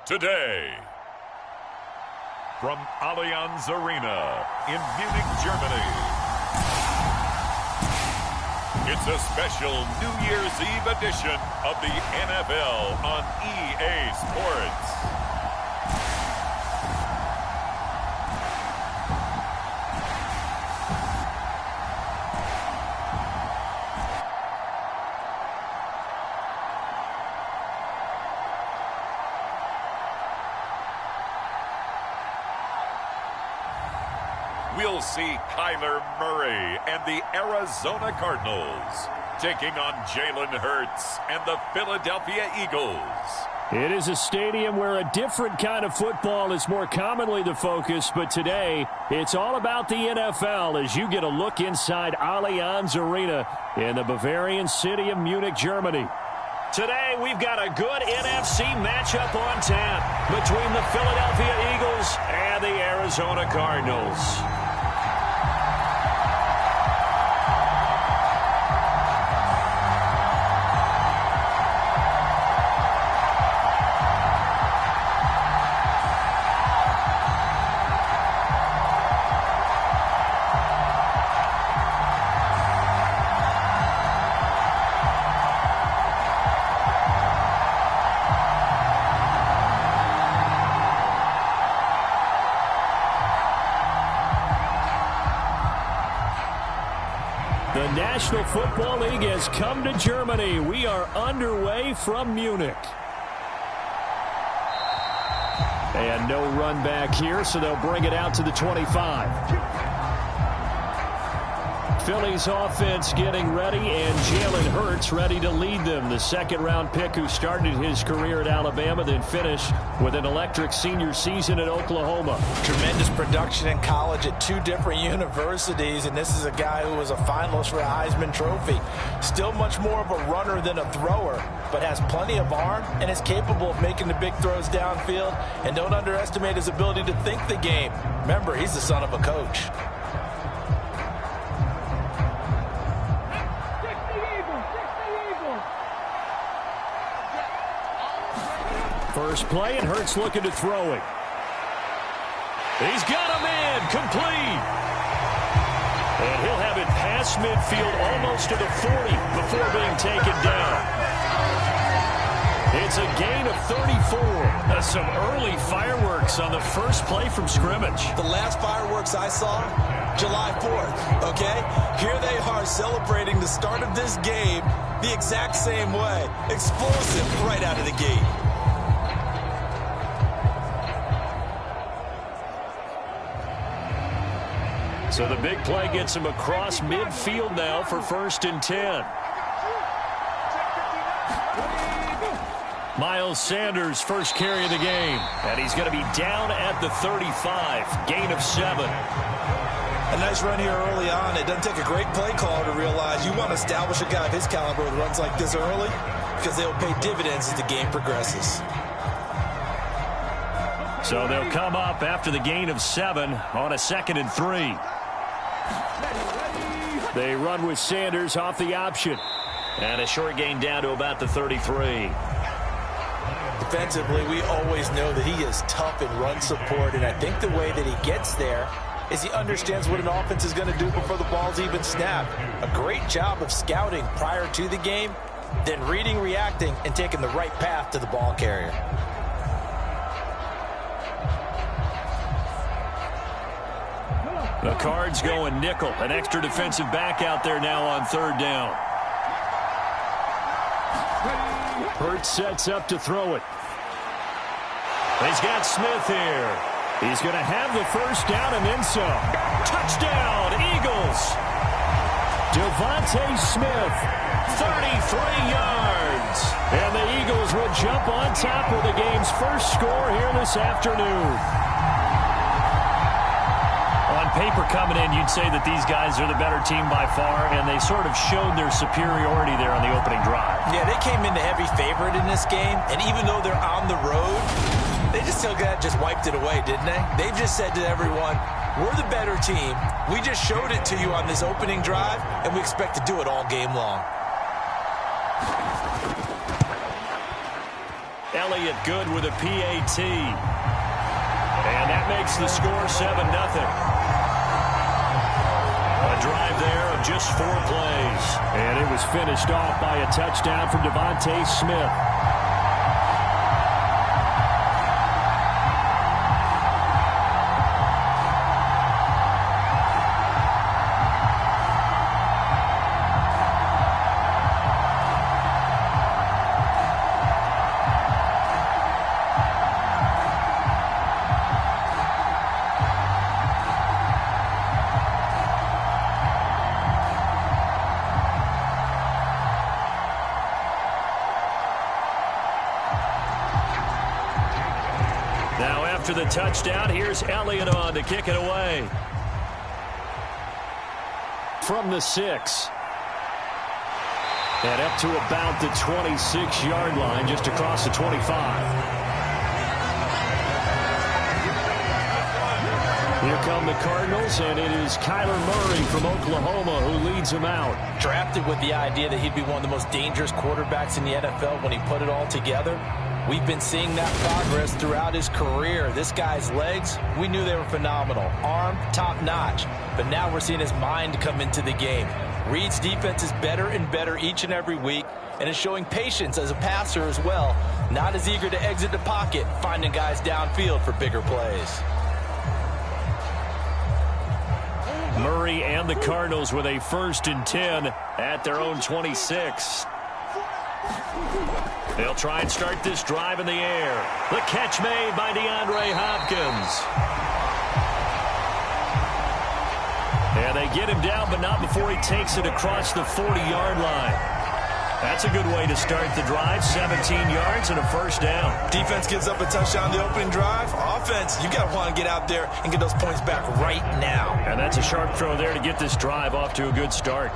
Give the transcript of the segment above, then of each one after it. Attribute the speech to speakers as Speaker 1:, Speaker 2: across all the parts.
Speaker 1: today. From Allianz Arena in Munich, Germany, it's a special New Year's Eve edition of the NFL on EA Sports. We'll see Kyler Murray and the Arizona Cardinals taking on Jalen Hurts and the Philadelphia Eagles.
Speaker 2: It is a stadium where a different kind of football is more commonly the focus, but today it's all about the NFL as you get a look inside Allianz Arena in the Bavarian city of Munich, Germany. Today, we've got a good NFC matchup on tap between the Philadelphia Eagles and the Arizona Cardinals. The National Football League has come to Germany. We are underway from Munich. And no run back here, so they'll bring it out to the 25. Philly's offense getting ready, and Jalen Hurts ready to lead them. The second-round pick who started his career at Alabama, then finished with an electric senior season at Oklahoma.
Speaker 3: Tremendous production in college at two different universities, and this is a guy who was a finalist for a Heisman Trophy. Still much more of a runner than a thrower, but has plenty of arm and is capable of making the big throws downfield. And don't underestimate his ability to think the game. Remember, he's the son of a coach.
Speaker 2: First play, and Hurts looking to throw it. He's got a man, complete. And he'll have it past midfield almost to the 40 before being taken down. It's a gain of 34. That's some early fireworks on the first play from scrimmage.
Speaker 3: The last fireworks I saw, July 4th, okay? Here they are celebrating the start of this game the exact same way. Explosive right out of the gate.
Speaker 2: So the big play gets him across midfield now for 1st and 10. Miles Sanders first carry of the game. And he's going to be down at the 35. Gain of 7.
Speaker 3: A nice run here early on. It doesn't take a great play caller to realize you want to establish a guy of his caliber with runs like this early because they'll pay dividends as the game progresses.
Speaker 2: So they'll come up after the gain of 7 on a 2nd and 3. They run with Sanders off the option. And a short gain down to about the 33.
Speaker 3: Defensively, we always know that he is tough in run support, and I think the way that he gets there is he understands what an offense is going to do before the ball's even snapped. A great job of scouting prior to the game, then reading, reacting, and taking the right path to the ball carrier.
Speaker 2: The Cards going nickel. An extra defensive back out there now on 3rd down. Hurts sets up to throw it. He's got Smith here. He's going to have the first down and then some. Touchdown, Eagles. Devontae Smith, 33 yards. And the Eagles will jump on top of the game's first score here this afternoon. On paper coming in, you'd say that these guys are the better team by far, and they sort of showed their superiority there on the opening drive.
Speaker 3: Yeah, they came in the heavy favorite in this game, and even though they're on the road, they just wiped it away, didn't they? They've just said to everyone, we're the better team. We just showed it to you on this opening drive, and we expect to do it all game long.
Speaker 2: Elliott good with a PAT. And that makes the score 7-0. A drive there of just 4 plays. And it was finished off by a touchdown from Devontae Smith. After the touchdown, here's Elliott on to kick it away. From the 6. And up to about the 26-yard line, just across the 25. Here come the Cardinals, and it is Kyler Murray from Oklahoma who leads them out.
Speaker 3: Drafted with the idea that he'd be one of the most dangerous quarterbacks in the NFL when he put it all together. We've been seeing that progress throughout his career. This guy's legs, we knew they were phenomenal. Arm, top-notch. But now we're seeing his mind come into the game. Reed's defense is better and better each and every week, and is showing patience as a passer as well. Not as eager to exit the pocket, finding guys downfield for bigger plays.
Speaker 2: Murray and the Cardinals with a 1st and 10 at their own 26. They'll try and start this drive in the air. The catch made by DeAndre Hopkins. And they get him down, but not before he takes it across the 40-yard line. That's a good way to start the drive. 17 yards and a 1st down.
Speaker 3: Defense gives up a touchdown the opening drive. Offense, you got to want to get out there and get those points back right now.
Speaker 2: And that's a sharp throw there to get this drive off to a good start.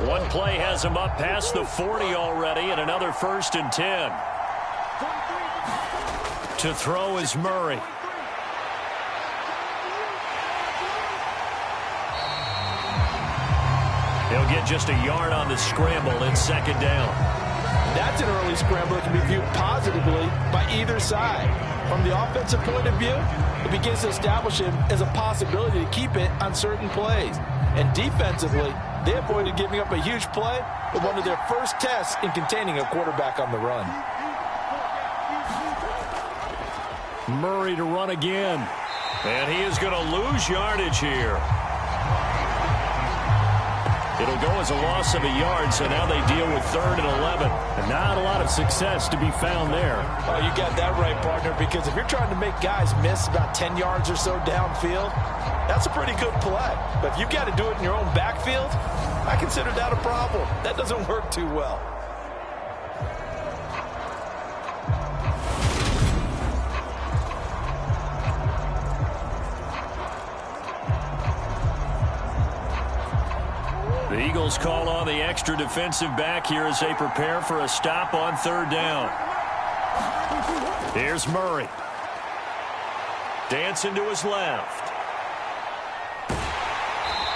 Speaker 2: One play has him up past the 40 already, and another 1st and 10. To throw is Murray. He'll get just a yard on the scramble in 2nd down.
Speaker 3: That's an early scramble that can be viewed positively by either side. From the offensive point of view, it begins to establish him as a possibility to keep it on certain plays. And defensively, they avoided giving up a huge play with one of their first tests in containing a quarterback on the run.
Speaker 2: Murray to run again. And he is going to lose yardage here. It'll go as a loss of a yard, so now they deal with 3rd and 11. And not a lot of success to be found there.
Speaker 3: Oh, you got that right, partner, because if you're trying to make guys miss about 10 yards or so downfield, that's a pretty good play. But if you've got to do it in your own backfield, I consider that a problem. That doesn't work too well.
Speaker 2: The Eagles call on the extra defensive back here as they prepare for a stop on 3rd down. Here's Murray. Dancing to his left.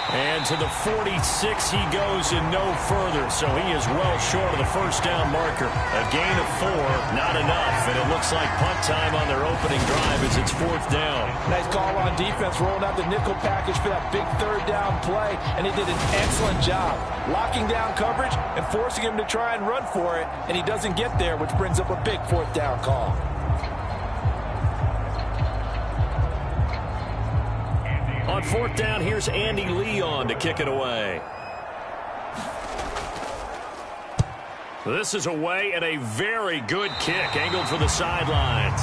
Speaker 2: And to the 46 he goes and no further, so he is well short of the 1st down marker. A gain of 4, not enough, and it looks like punt time on their opening drive as it's 4th down.
Speaker 3: Nice call on defense, rolling out the nickel package for that big 3rd down play, and he did an excellent job locking down coverage and forcing him to try and run for it, and he doesn't get there, which brings up a big 4th down call.
Speaker 2: On 4th down, here's Andy Lee on to kick it away. This is away and a very good kick, angled for the sidelines.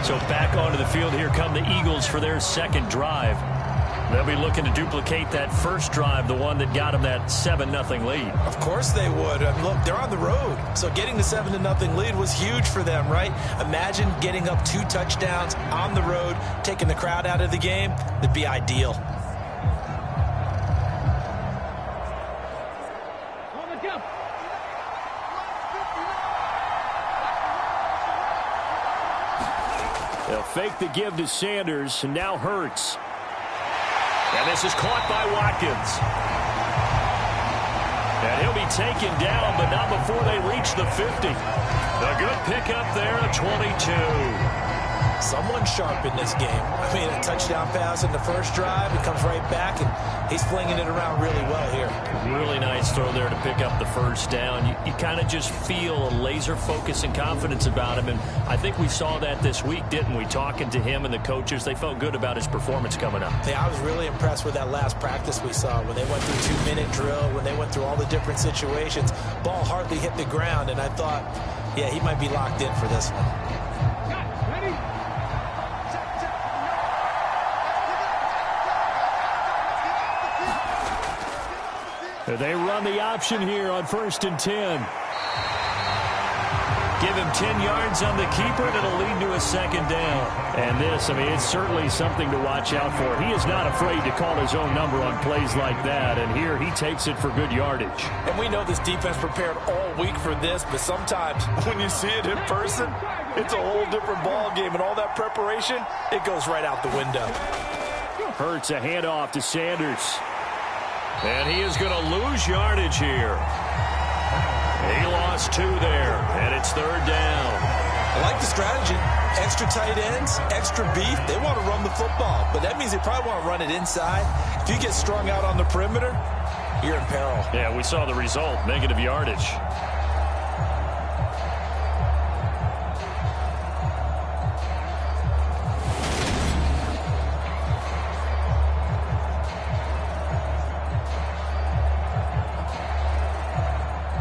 Speaker 2: So back onto the field, here come the Eagles for their 2nd drive. They'll be looking to duplicate that 1st drive, the one that got them that 7-0 lead.
Speaker 3: Of course they would. Look, they're on the road, so getting the 7-0 lead was huge for them, right? Imagine getting up 2 touchdowns on the road, taking the crowd out of the game. That'd be ideal.
Speaker 2: They'll fake the give to Sanders, and now Hurts. And this is caught by Watkins. And he'll be taken down, but not before they reach the 50. A good pickup there, a 22.
Speaker 3: Someone sharp in this game. I mean, a touchdown pass in the first drive. He comes right back, and he's flinging it around really well here.
Speaker 2: Really nice throw there to pick up the first down. You kind of just feel a laser focus and confidence about him, and I think we saw that this week, didn't we? Talking to him and the coaches, they felt good about his performance coming up.
Speaker 3: Yeah, I was really impressed with that last practice we saw when they went through 2-minute drill, when they went through all the different situations. Ball hardly hit the ground, and I thought, yeah, he might be locked in for this one.
Speaker 2: They run the option here on 1st and 10. Give him 10 yards on the keeper, and it'll lead to a second down. And this, I mean, it's certainly something to watch out for. He is not afraid to call his own number on plays like that, and here he takes it for good yardage.
Speaker 3: And we know this defense prepared all week for this, but sometimes when you see it in person, it's a whole different ball game, and all that preparation, it goes right out the window.
Speaker 2: Hurts a handoff to Sanders. And he is going to lose yardage here. He lost 2 there, and it's 3rd down.
Speaker 3: I like the strategy. Extra tight ends, extra beef. They want to run the football, but that means they probably want to run it inside. If you get strung out on the perimeter, you're in peril.
Speaker 2: Yeah, we saw the result, negative yardage.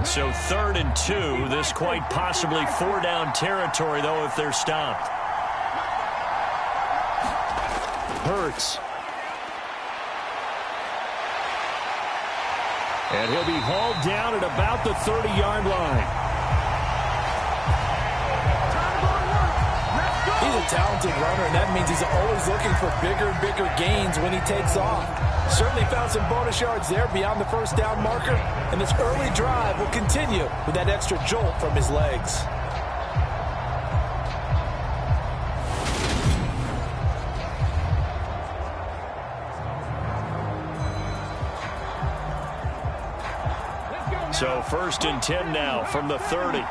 Speaker 2: So 3rd and 2. This quite possibly 4-down territory, though, if they're stopped. Hurts. And he'll be hauled down at about the 30-yard line.
Speaker 3: He's a talented runner, and that means he's always looking for bigger and bigger gains when he takes off. Certainly found some bonus yards there beyond the 1st down marker, and this early drive will continue with that extra jolt from his legs.
Speaker 2: So 1st and 10 now from the 30.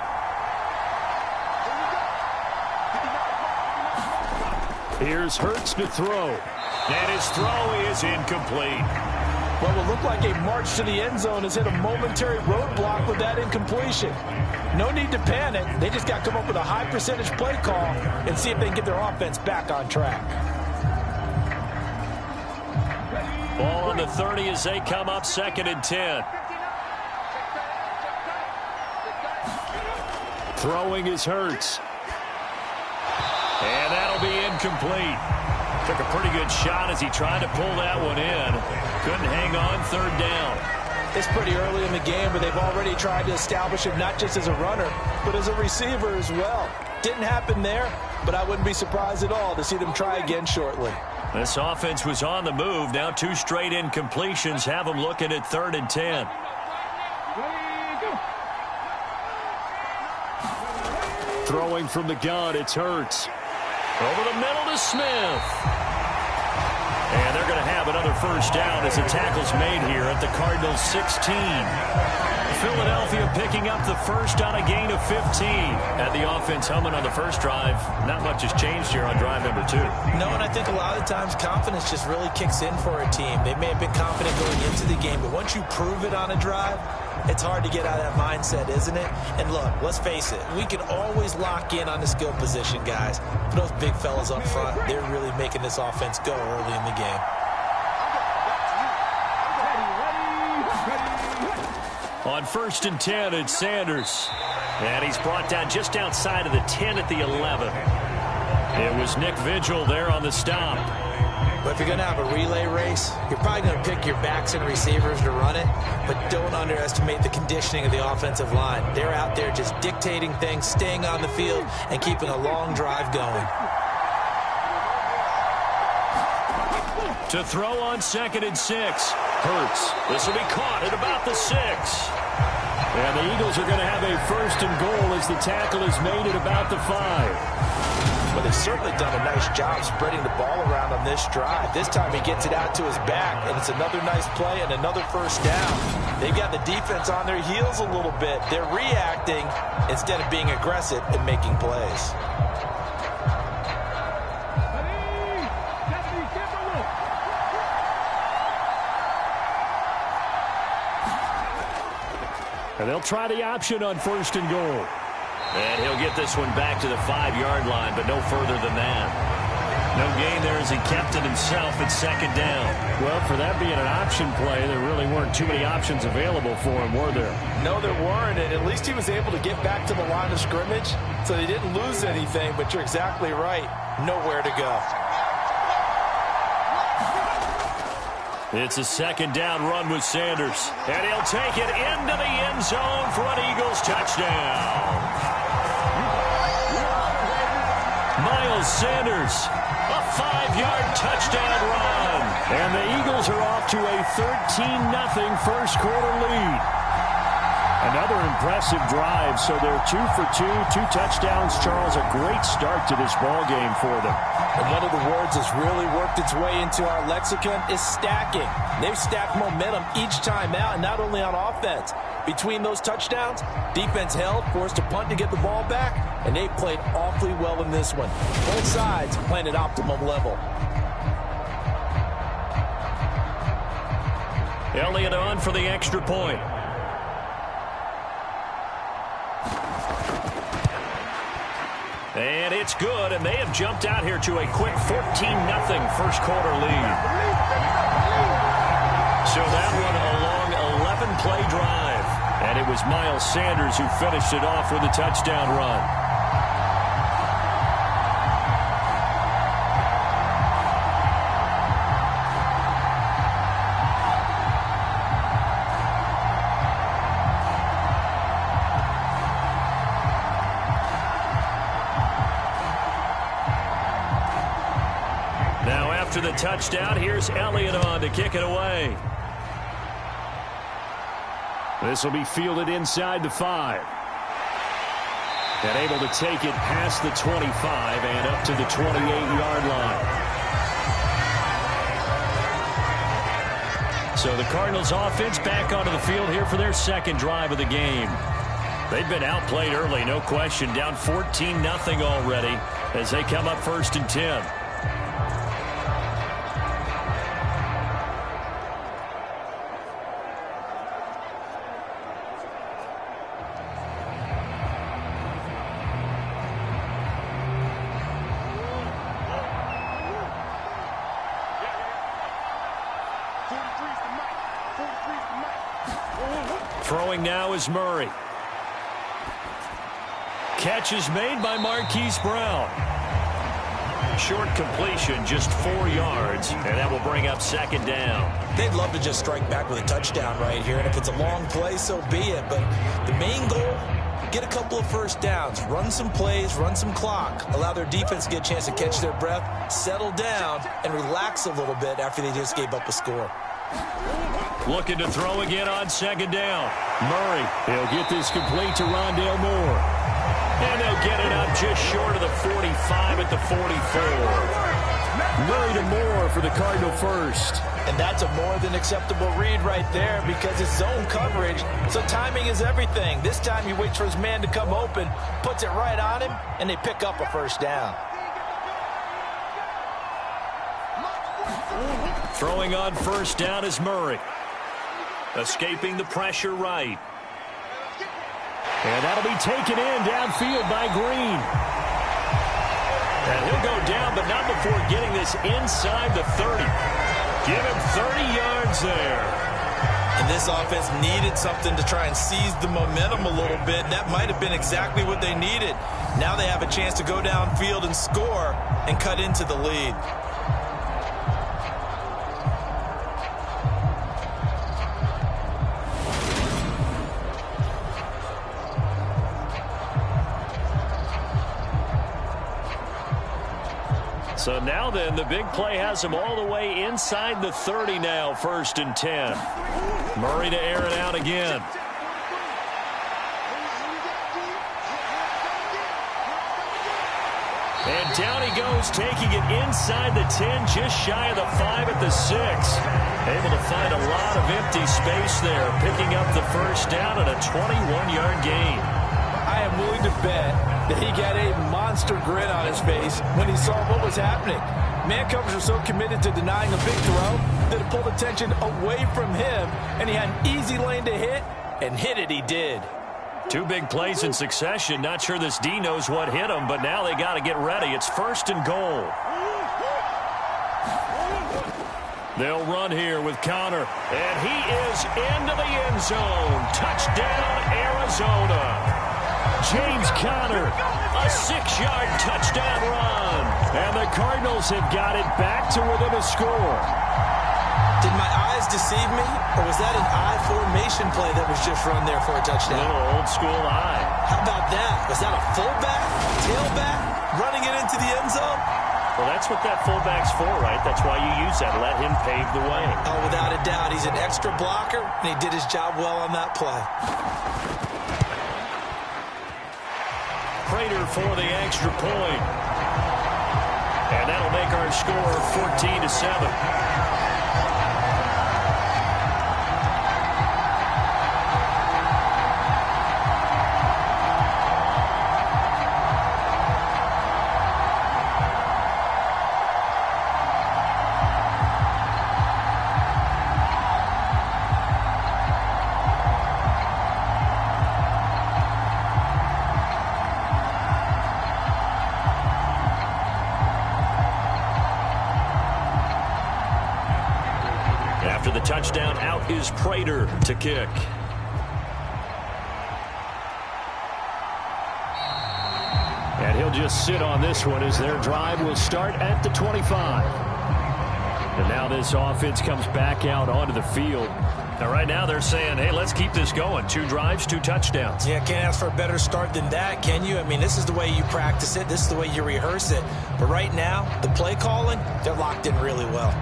Speaker 2: Here's Hurts to throw. And his throw is incomplete.
Speaker 3: What will look like a march to the end zone has hit a momentary roadblock with that incompletion. No need to panic. They just got to come up with a high percentage play call and see if they can get their offense back on track.
Speaker 2: Ball on the 30 as they come up 2nd and 10. Throwing is Hurts. And that'll be incomplete. Took a pretty good shot as he tried to pull that one in. Couldn't hang on, 3rd down.
Speaker 3: It's pretty early in the game, but they've already tried to establish him not just as a runner, but as a receiver as well. Didn't happen there, but I wouldn't be surprised at all to see them try again shortly.
Speaker 2: This offense was on the move. Now 2 straight incompletions have them looking at 3rd and 10. Throwing from the gun, it's Hurts. Over the middle to Smith. And they're going to have another 1st down as the tackle's made here at the Cardinals 16. Philadelphia picking up the 1st on a gain of 15. Had the offense humming on the 1st drive. Not much has changed here on drive number 2.
Speaker 3: No, and I think a lot of times confidence just really kicks in for a team. They may have been confident going into the game, but once you prove it on a drive, it's hard to get out of that mindset, isn't it? And look, let's face it, we can always lock in on the skill position, guys. But those big fellas up front, they're really making this offense go early in the game.
Speaker 2: On 1st and 10, it's Sanders. And he's brought down just outside of the 10 at the 11. It was Nick Vigil there on the stop.
Speaker 3: But if you're going to have a relay race, you're probably going to pick your backs and receivers to run it, but don't underestimate the conditioning of the offensive line. They're out there just dictating things, staying on the field, and keeping a long drive going.
Speaker 2: To throw on 2nd and 6. Hurts. This will be caught at about the 6. And the Eagles are going to have a 1st and goal as the tackle is made at about the 5.
Speaker 3: but they've certainly done a nice job spreading the ball around on this drive. This time he gets it out to his back, and it's another nice play and another first down. They've got the defense on their heels a little bit. They're reacting instead of being aggressive and making plays.
Speaker 2: And they'll try the option on 1st and goal.
Speaker 4: And he'll get this one back to the 5-yard line, but no further than that. No gain there as he kept it himself at 2nd down.
Speaker 2: Well, for that being an option play, there really weren't too many options available for him, were there?
Speaker 3: No, there weren't, and at least he was able to get back to the line of scrimmage, so they didn't lose anything, but you're exactly right. Nowhere to go.
Speaker 2: It's a 2nd down run with Sanders. And he'll take it into the end zone for an Eagles touchdown. Miles Sanders, a 5-yard touchdown run. And the Eagles are off to a 13-0 first quarter lead. Another impressive drive, so they're 2 for 2, 2 touchdowns. Charles, a great start to this ball game for them.
Speaker 3: And one of the words that's really worked its way into our lexicon is stacking. They've stacked momentum each time out, and not only on offense. Between those touchdowns, defense held, forced a punt to get the ball back, and they played awfully well in this one. Both sides playing at optimum level.
Speaker 2: Elliott on for the extra point. And it's good, and they have jumped out here to a quick 14-0 first quarter lead. So that one a long 11-play drive. And it was Miles Sanders who finished it off with a touchdown run. After the touchdown, here's Elliott on to kick it away. This will be fielded inside the 5. And able to take it past the 25 and up to the 28-yard line. So the Cardinals offense back onto the field here for their 2nd drive of the game. They've been outplayed early, no question, down 14-0 already as they come up 1st and 10. Throwing now is Murray. Catch is made by Marquise Brown. Short completion, just 4 yards, and that will bring up 2nd down.
Speaker 3: They'd love to just strike back with a touchdown right here, and if it's a long play, so be it. But the main goal, get a couple of first downs, run some plays, run some clock, allow their defense to get a chance to catch their breath, settle down, and relax a little bit after they just gave up a score.
Speaker 2: Looking to throw again on 2nd down. Murray, he'll get this complete to Rondale Moore. And they'll get it up just short of the 45 at the 44. Murray to Moore for the Cardinal first.
Speaker 3: And that's a more than acceptable read right there because it's zone coverage, so timing is everything. This time he waits for his man to come open, puts it right on him, and they pick up a first down.
Speaker 2: Throwing on 1st down is Murray. Escaping the pressure right. And that'll be taken in downfield by Green. And he'll go down, but not before getting this inside the 30. Give him 30 yards there.
Speaker 3: And this offense needed something to try and seize the momentum a little bit. That might have been exactly what they needed. Now they have a chance to go downfield and score and cut into the lead.
Speaker 2: So now then, the big play has him all the way inside the 30 now, 1st and 10. Murray to air it out again. And down he goes, taking it inside the 10, just shy of the 5 at the 6. Able to find a lot of empty space there, picking up the first down and a 21-yard gain.
Speaker 3: I am willing to bet that he got a monster grin on his face when he saw what was happening. Man covers are so committed to denying a big throw that it pulled attention away from him, and he had an easy lane to hit, and hit it he did.
Speaker 2: 2 big plays in succession. Not sure this D knows what hit him, but now they got to get ready. It's 1st and goal. They'll run here with Connor, and he is into the end zone. Touchdown, Arizona. James Conner, a 6-yard touchdown run. And the Cardinals have got it back to within a score.
Speaker 3: Did my eyes deceive me, or was that an I formation play that was just run there for a touchdown?
Speaker 2: A little old school eye.
Speaker 3: How about that? Was that a fullback, tailback, running it into the end zone?
Speaker 2: Well, that's what that fullback's for, right? That's why you use that. Let him pave the way.
Speaker 3: Oh, without a doubt. He's an extra blocker, and he did his job well on that play.
Speaker 2: Prater for the extra point. And that'll make our score 14-7. After the touchdown, out is Prater to kick. And he'll just sit on this one as their drive will start at the 25. And now this offense comes back out onto the field. Now right now they're saying, hey, let's keep this going. 2 drives, 2 touchdowns.
Speaker 3: Yeah, can't ask for a better start than that, can you? I mean, this is the way you practice it. This is the way you rehearse it. But right now, the play calling, they're locked in really well.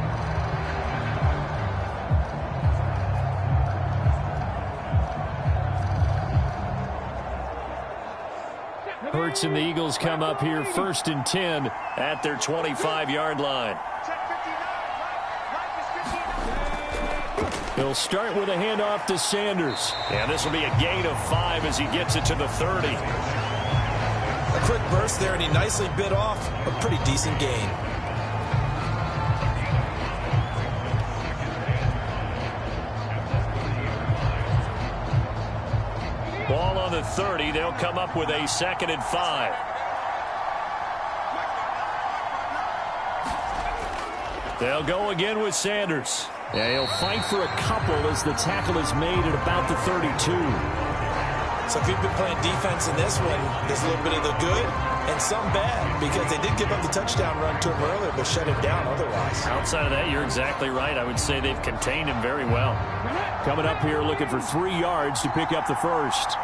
Speaker 2: Hurts and the Eagles come up here 1st and 10 at their 25-yard line. He'll start with a handoff to Sanders. And this will be a gain of 5 as he gets it to the 30.
Speaker 3: A quick burst there, and he nicely bit off a pretty decent gain.
Speaker 2: Ball on the 30. They'll come up with a 2nd and 5. They'll go again with Sanders. Yeah, he'll fight for a couple as the tackle is made at about the 32.
Speaker 3: So if you've been playing defense in this one, there's a little bit of the good and some bad, because they did give up the touchdown run to him earlier, but shut him down otherwise.
Speaker 2: Outside of that, you're exactly right. I would say they've contained him very well. Coming up here looking for 3 yards to pick up the first.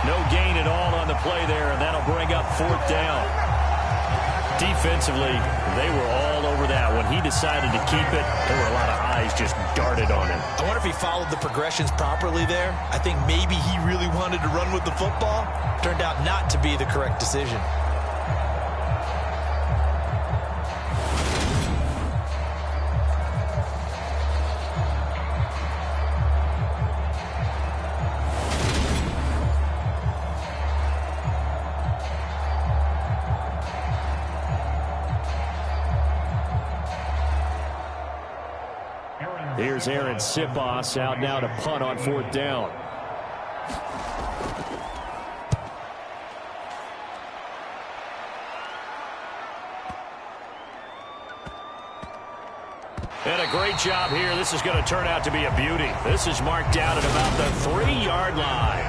Speaker 2: No gain at all on the play there, and that'll bring up 4th down. Defensively, they were all over that. When he decided to keep it, there were a lot of eyes just darted on him.
Speaker 3: I wonder if he followed the progressions properly there. I think maybe he really wanted to run with the football. Turned out not to be the correct decision.
Speaker 2: Here's Aaron Sipos out now to punt on 4th down. And a great job here. This is going to turn out to be a beauty. This is marked out at about the 3-yard line.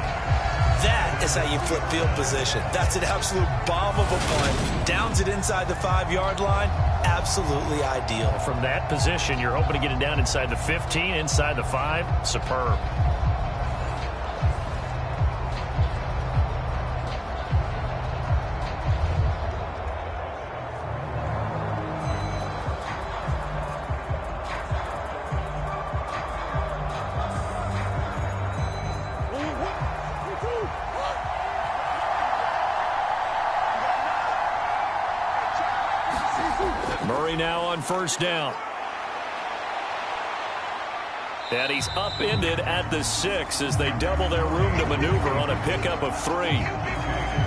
Speaker 3: That is how you flip field position. That's an absolute bomb of a punt. Downs it inside the 5-yard line. Absolutely ideal.
Speaker 2: From that position, you're hoping to get it down inside the 15, inside the 5. Superb. Murray now on first down. And he's upended at the 6 as they double their room to maneuver on a pickup of 3.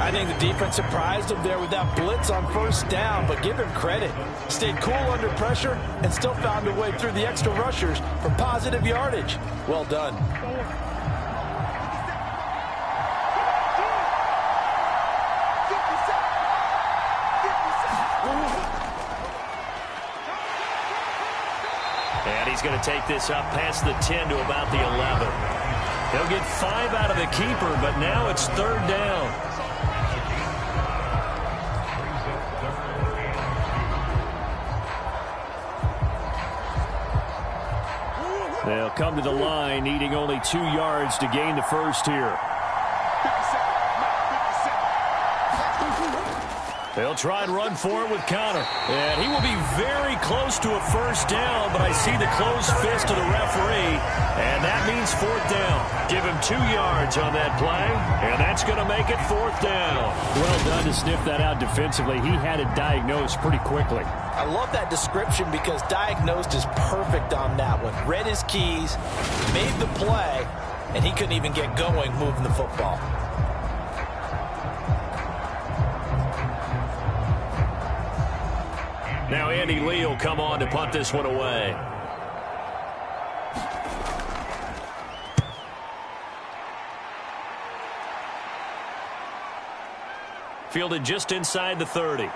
Speaker 3: I think the defense surprised him there with that blitz on first down, but give him credit. Stayed cool under pressure and still found a way through the extra rushers for positive yardage. Well done.
Speaker 2: And he's going to take this up past the 10 to about the 11. He'll get 5 out of the keeper, but now it's third down. They'll come to the line, needing only 2 yards to gain the first here. They'll try and run for it with Connor. And he will be very close to a first down, but I see the closed fist of the referee, and that means fourth down. Give him 2 yards on that play, and that's going to make it fourth down. Well done to sniff that out defensively. He had it diagnosed pretty quickly.
Speaker 3: I love that description because diagnosed is perfect on that one. Read his keys, made the play, and he couldn't even get going moving the football.
Speaker 2: Now Andy Lee will come on to punt this one away. Fielded just inside the 30.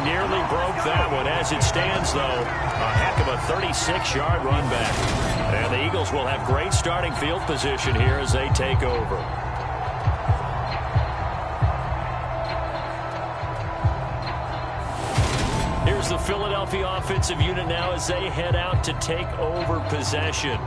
Speaker 2: Nearly broke that one. As it stands, though, a heck of a 36-yard run back. And the Eagles will have great starting field position here as they take over. Here's the Philadelphia offensive unit now as they head out to take over possession.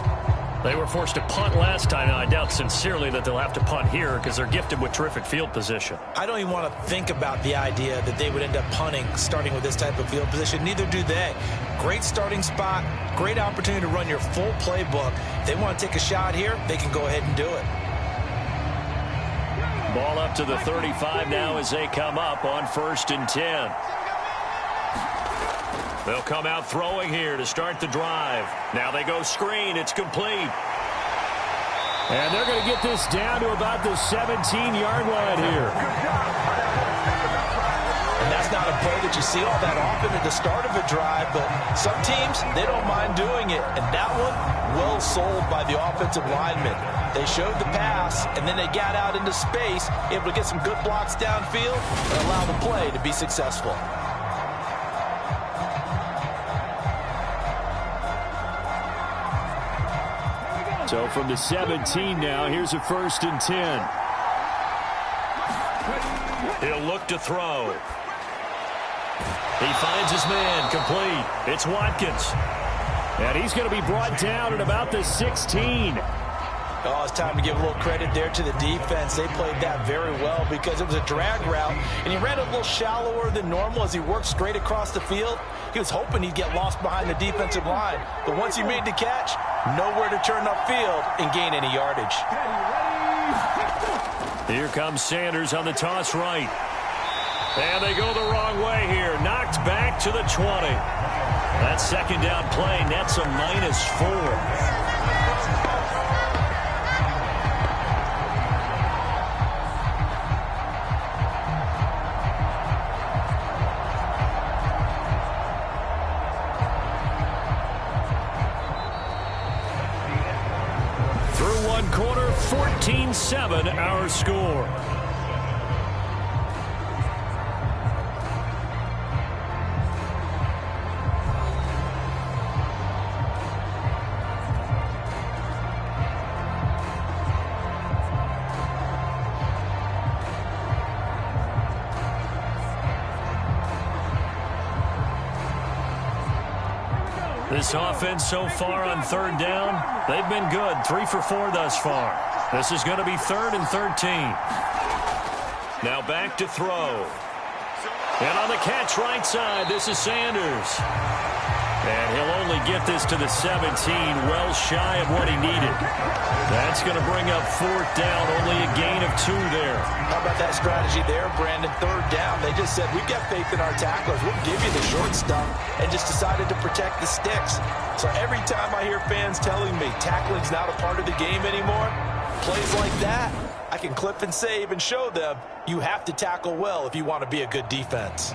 Speaker 2: They were forced to punt last time, and I doubt sincerely that they'll have to punt here because they're gifted with terrific field position.
Speaker 3: I don't even want to think about the idea that they would end up punting starting with this type of field position. Neither do they. Great starting spot, great opportunity to run your full playbook. If they want to take a shot here, they can go ahead and do it.
Speaker 2: Ball up to the 35 now as they come up on 1st and 10. They'll come out throwing here to start the drive. Now they go screen. It's complete. And they're going to get this down to about the 17-yard line here.
Speaker 3: And that's not a play that you see all that often at the start of a drive, but some teams, they don't mind doing it. And that one, well sold by the offensive lineman. They showed the pass, and then they got out into space, able to get some good blocks downfield and allow the play to be successful.
Speaker 2: So from the 17 now, here's a 1st and 10. He'll look to throw. He finds his man, complete. It's Watkins. And he's going to be brought down at about the 16.
Speaker 3: Oh, it's time to give a little credit there to the defense. They played that very well because it was a drag route, and he ran a little shallower than normal as he worked straight across the field. He was hoping he'd get lost behind the defensive line, but once he made the catch, nowhere to turn upfield and gain any yardage.
Speaker 2: Here comes Sanders on the toss right. And they go the wrong way here. Knocked back to the 20. That second down play nets a -4. Through one quarter, 14-7 our score. This offense so far on 3rd down, they've been good. 3 for 4 thus far. This is going to be 3rd and 13. Now back to throw. And on the catch right side, this is Sanders. And he'll only get this to the 17, well shy of what he needed. That's going to bring up 4th down, only a gain of 2 there.
Speaker 3: How about that strategy there, Brandon? 3rd down, they just said, we've got faith in our tacklers. We'll give you the short stuff, and just decided to protect the sticks. So every time I hear fans telling me tackling's not a part of the game anymore, plays like that, I can clip and save and show them you have to tackle well if you want to be a good defense.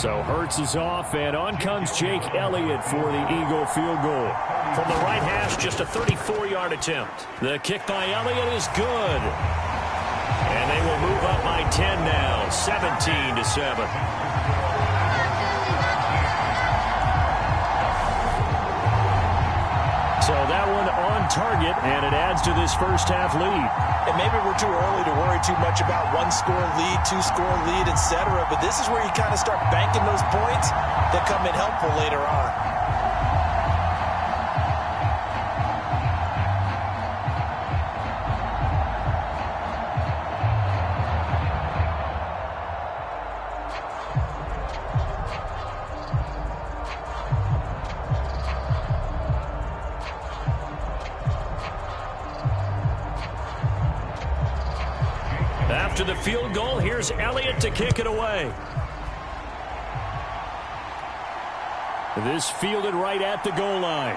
Speaker 2: So Hurts is off, and on comes Jake Elliott for the Eagle field goal.
Speaker 4: From the right hash, just a 34-yard attempt.
Speaker 2: The kick by Elliott is good. And they will move up by 10 now, 17-7. So that one on target, and it adds to this first-half lead.
Speaker 3: And maybe we're too early to worry too much about 1-score lead, 2-score lead, etc. But this is where you kind of start banking those points that come in helpful later on.
Speaker 2: After the field goal, here's Elliott to kick it away. This fielded right at the goal line.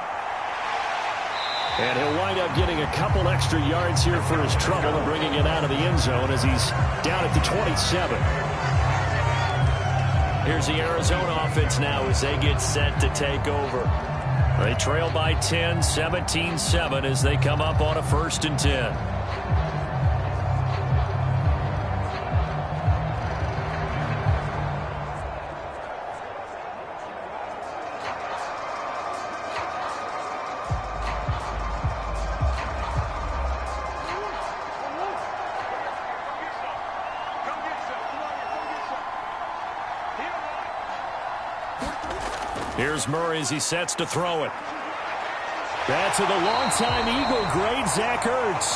Speaker 2: And he'll wind up getting a couple extra yards here for his trouble and bringing it out of the end zone as he's down at the 27. Here's the Arizona offense now as they get set to take over. They trail by 10, 17-7 as they come up on a 1st and 10. Here's Murray as he sets to throw it. That's to the longtime Eagle great, Zach Ertz.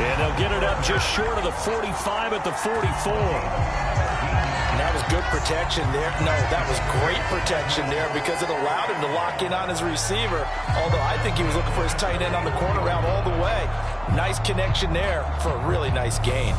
Speaker 2: And they'll get it up just short of the 45 at the 44.
Speaker 3: And that was good protection there. No, that was great protection there because it allowed him to lock in on his receiver. Although I think he was looking for his tight end on the corner route all the way. Nice connection there for a really nice gain.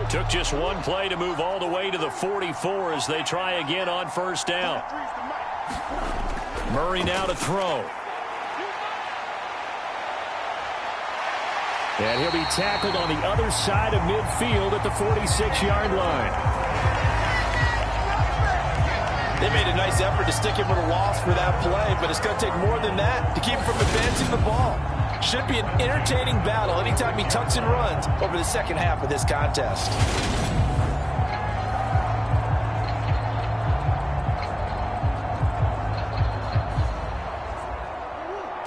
Speaker 2: Took just one play to move all the way to the 44 as they try again on 1st down. Murray now to throw. And he'll be tackled on the other side of midfield at the 46-yard line.
Speaker 3: They made a nice effort to stick him with a loss for that play, but it's going to take more than that to keep him from advancing the ball. Should be an entertaining battle anytime he tucks and runs over the second half of this contest.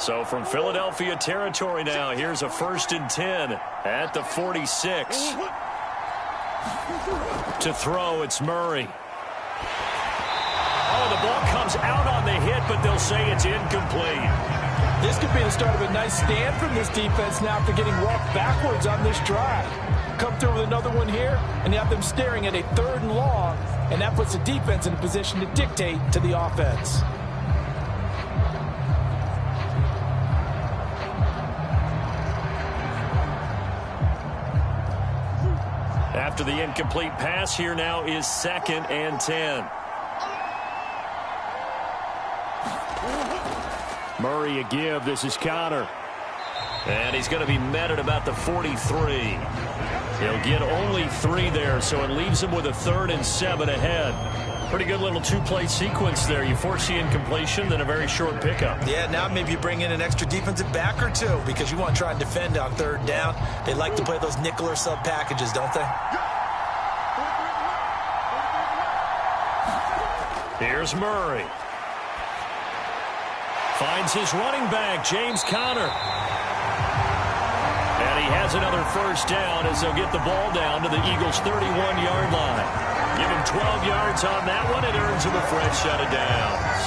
Speaker 2: So from Philadelphia territory now, here's a 1st and 10 at the 46. To throw, it's Murray. Oh, the ball comes out on the hit, but they'll say it's incomplete.
Speaker 3: This could be the start of a nice stand from this defense now after getting walked backwards on this drive. Come through with another one here, and you have them staring at a 3rd and long, and that puts the defense in a position to dictate to the offense.
Speaker 2: After the incomplete pass, here now is 2nd and 10. Murray a give. This is Connor. And he's going to be met at about the 43. He'll get only 3 there, so it leaves him with a 3rd and 7 ahead. Pretty good little 2-play sequence there. You force the incompletion, then a very short pickup.
Speaker 3: Yeah, now maybe you bring in an extra defensive back or two because you want to try and defend on 3rd down. They like to play those nickel or sub packages, don't they?
Speaker 2: Here's Murray. Finds his running back, James Conner. And he has another first down as they'll get the ball down to the Eagles' 31-yard line. Give him 12 yards on that one. It earns him a fresh set of downs.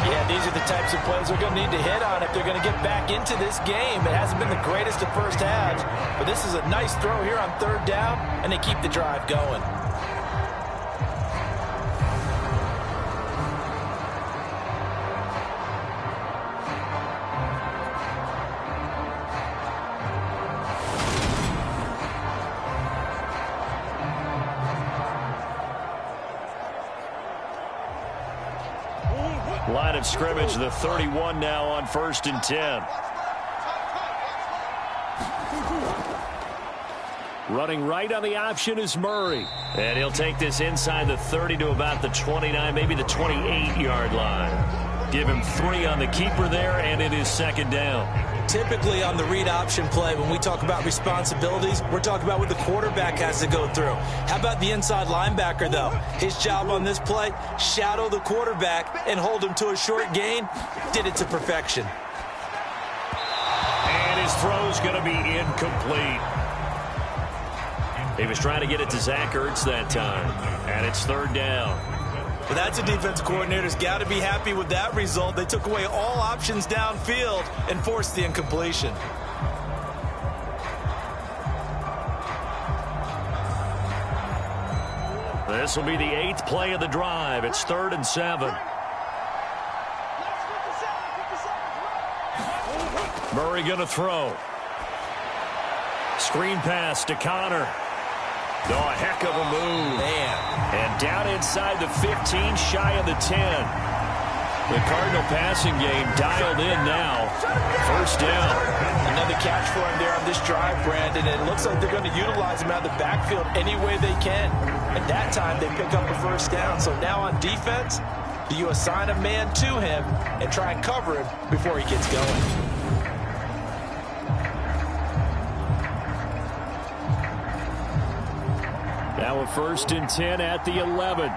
Speaker 3: Yeah, these are the types of plays they're going to need to hit on if they're going to get back into this game. It hasn't been the greatest of first halves, but this is a nice throw here on third down, and they keep the drive going.
Speaker 2: Line of scrimmage, the 31 now on 1st and 10. Running right on the option is Murray.
Speaker 4: And he'll take this inside the 30 to about the 29, maybe the 28-yard line. Give him 3 on the keeper there, and it is 2nd down.
Speaker 5: Typically on the read option play, when we talk about responsibilities, we're talking about what the quarterback has to go through. How about the inside linebacker, though? His job on this play, shadow the quarterback and hold him to a short gain. Did it to perfection.
Speaker 2: And his throw's going to be incomplete.
Speaker 4: He was trying to get it to Zach Ertz that time, and it's 3rd down.
Speaker 5: But that's a defense coordinator's got to be happy with that result. They took away all options downfield and forced the incompletion.
Speaker 2: This will be the 8th play of the drive. It's 3rd and 7. Murray going to throw. Screen pass to Connor. Oh, a heck of a move.
Speaker 5: Man.
Speaker 2: And down inside the 15, shy of the 10. The Cardinal passing game dialed in now. 1st down.
Speaker 3: Another catch for him there on this drive, Brandon. It looks like they're going to utilize him out of the backfield any way they can. At that time, they pick up a 1st down. So now on defense, do you assign a man to him and try and cover him before he gets going?
Speaker 2: Now a 1st and 10 at the 11.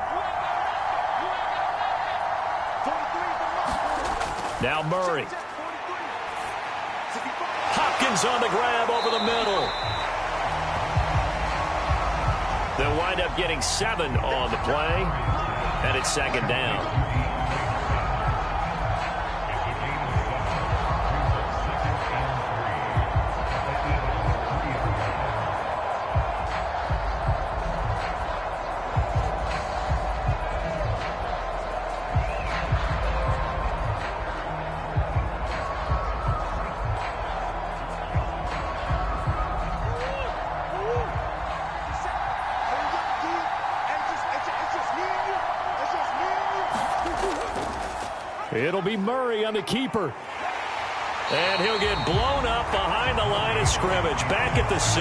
Speaker 2: Now Murray. Hopkins on the grab over the middle. They'll wind up getting 7 on the play, and it's 2nd down. It'll be Murray on the keeper. And he'll get blown up behind the line of scrimmage. Back at the 6.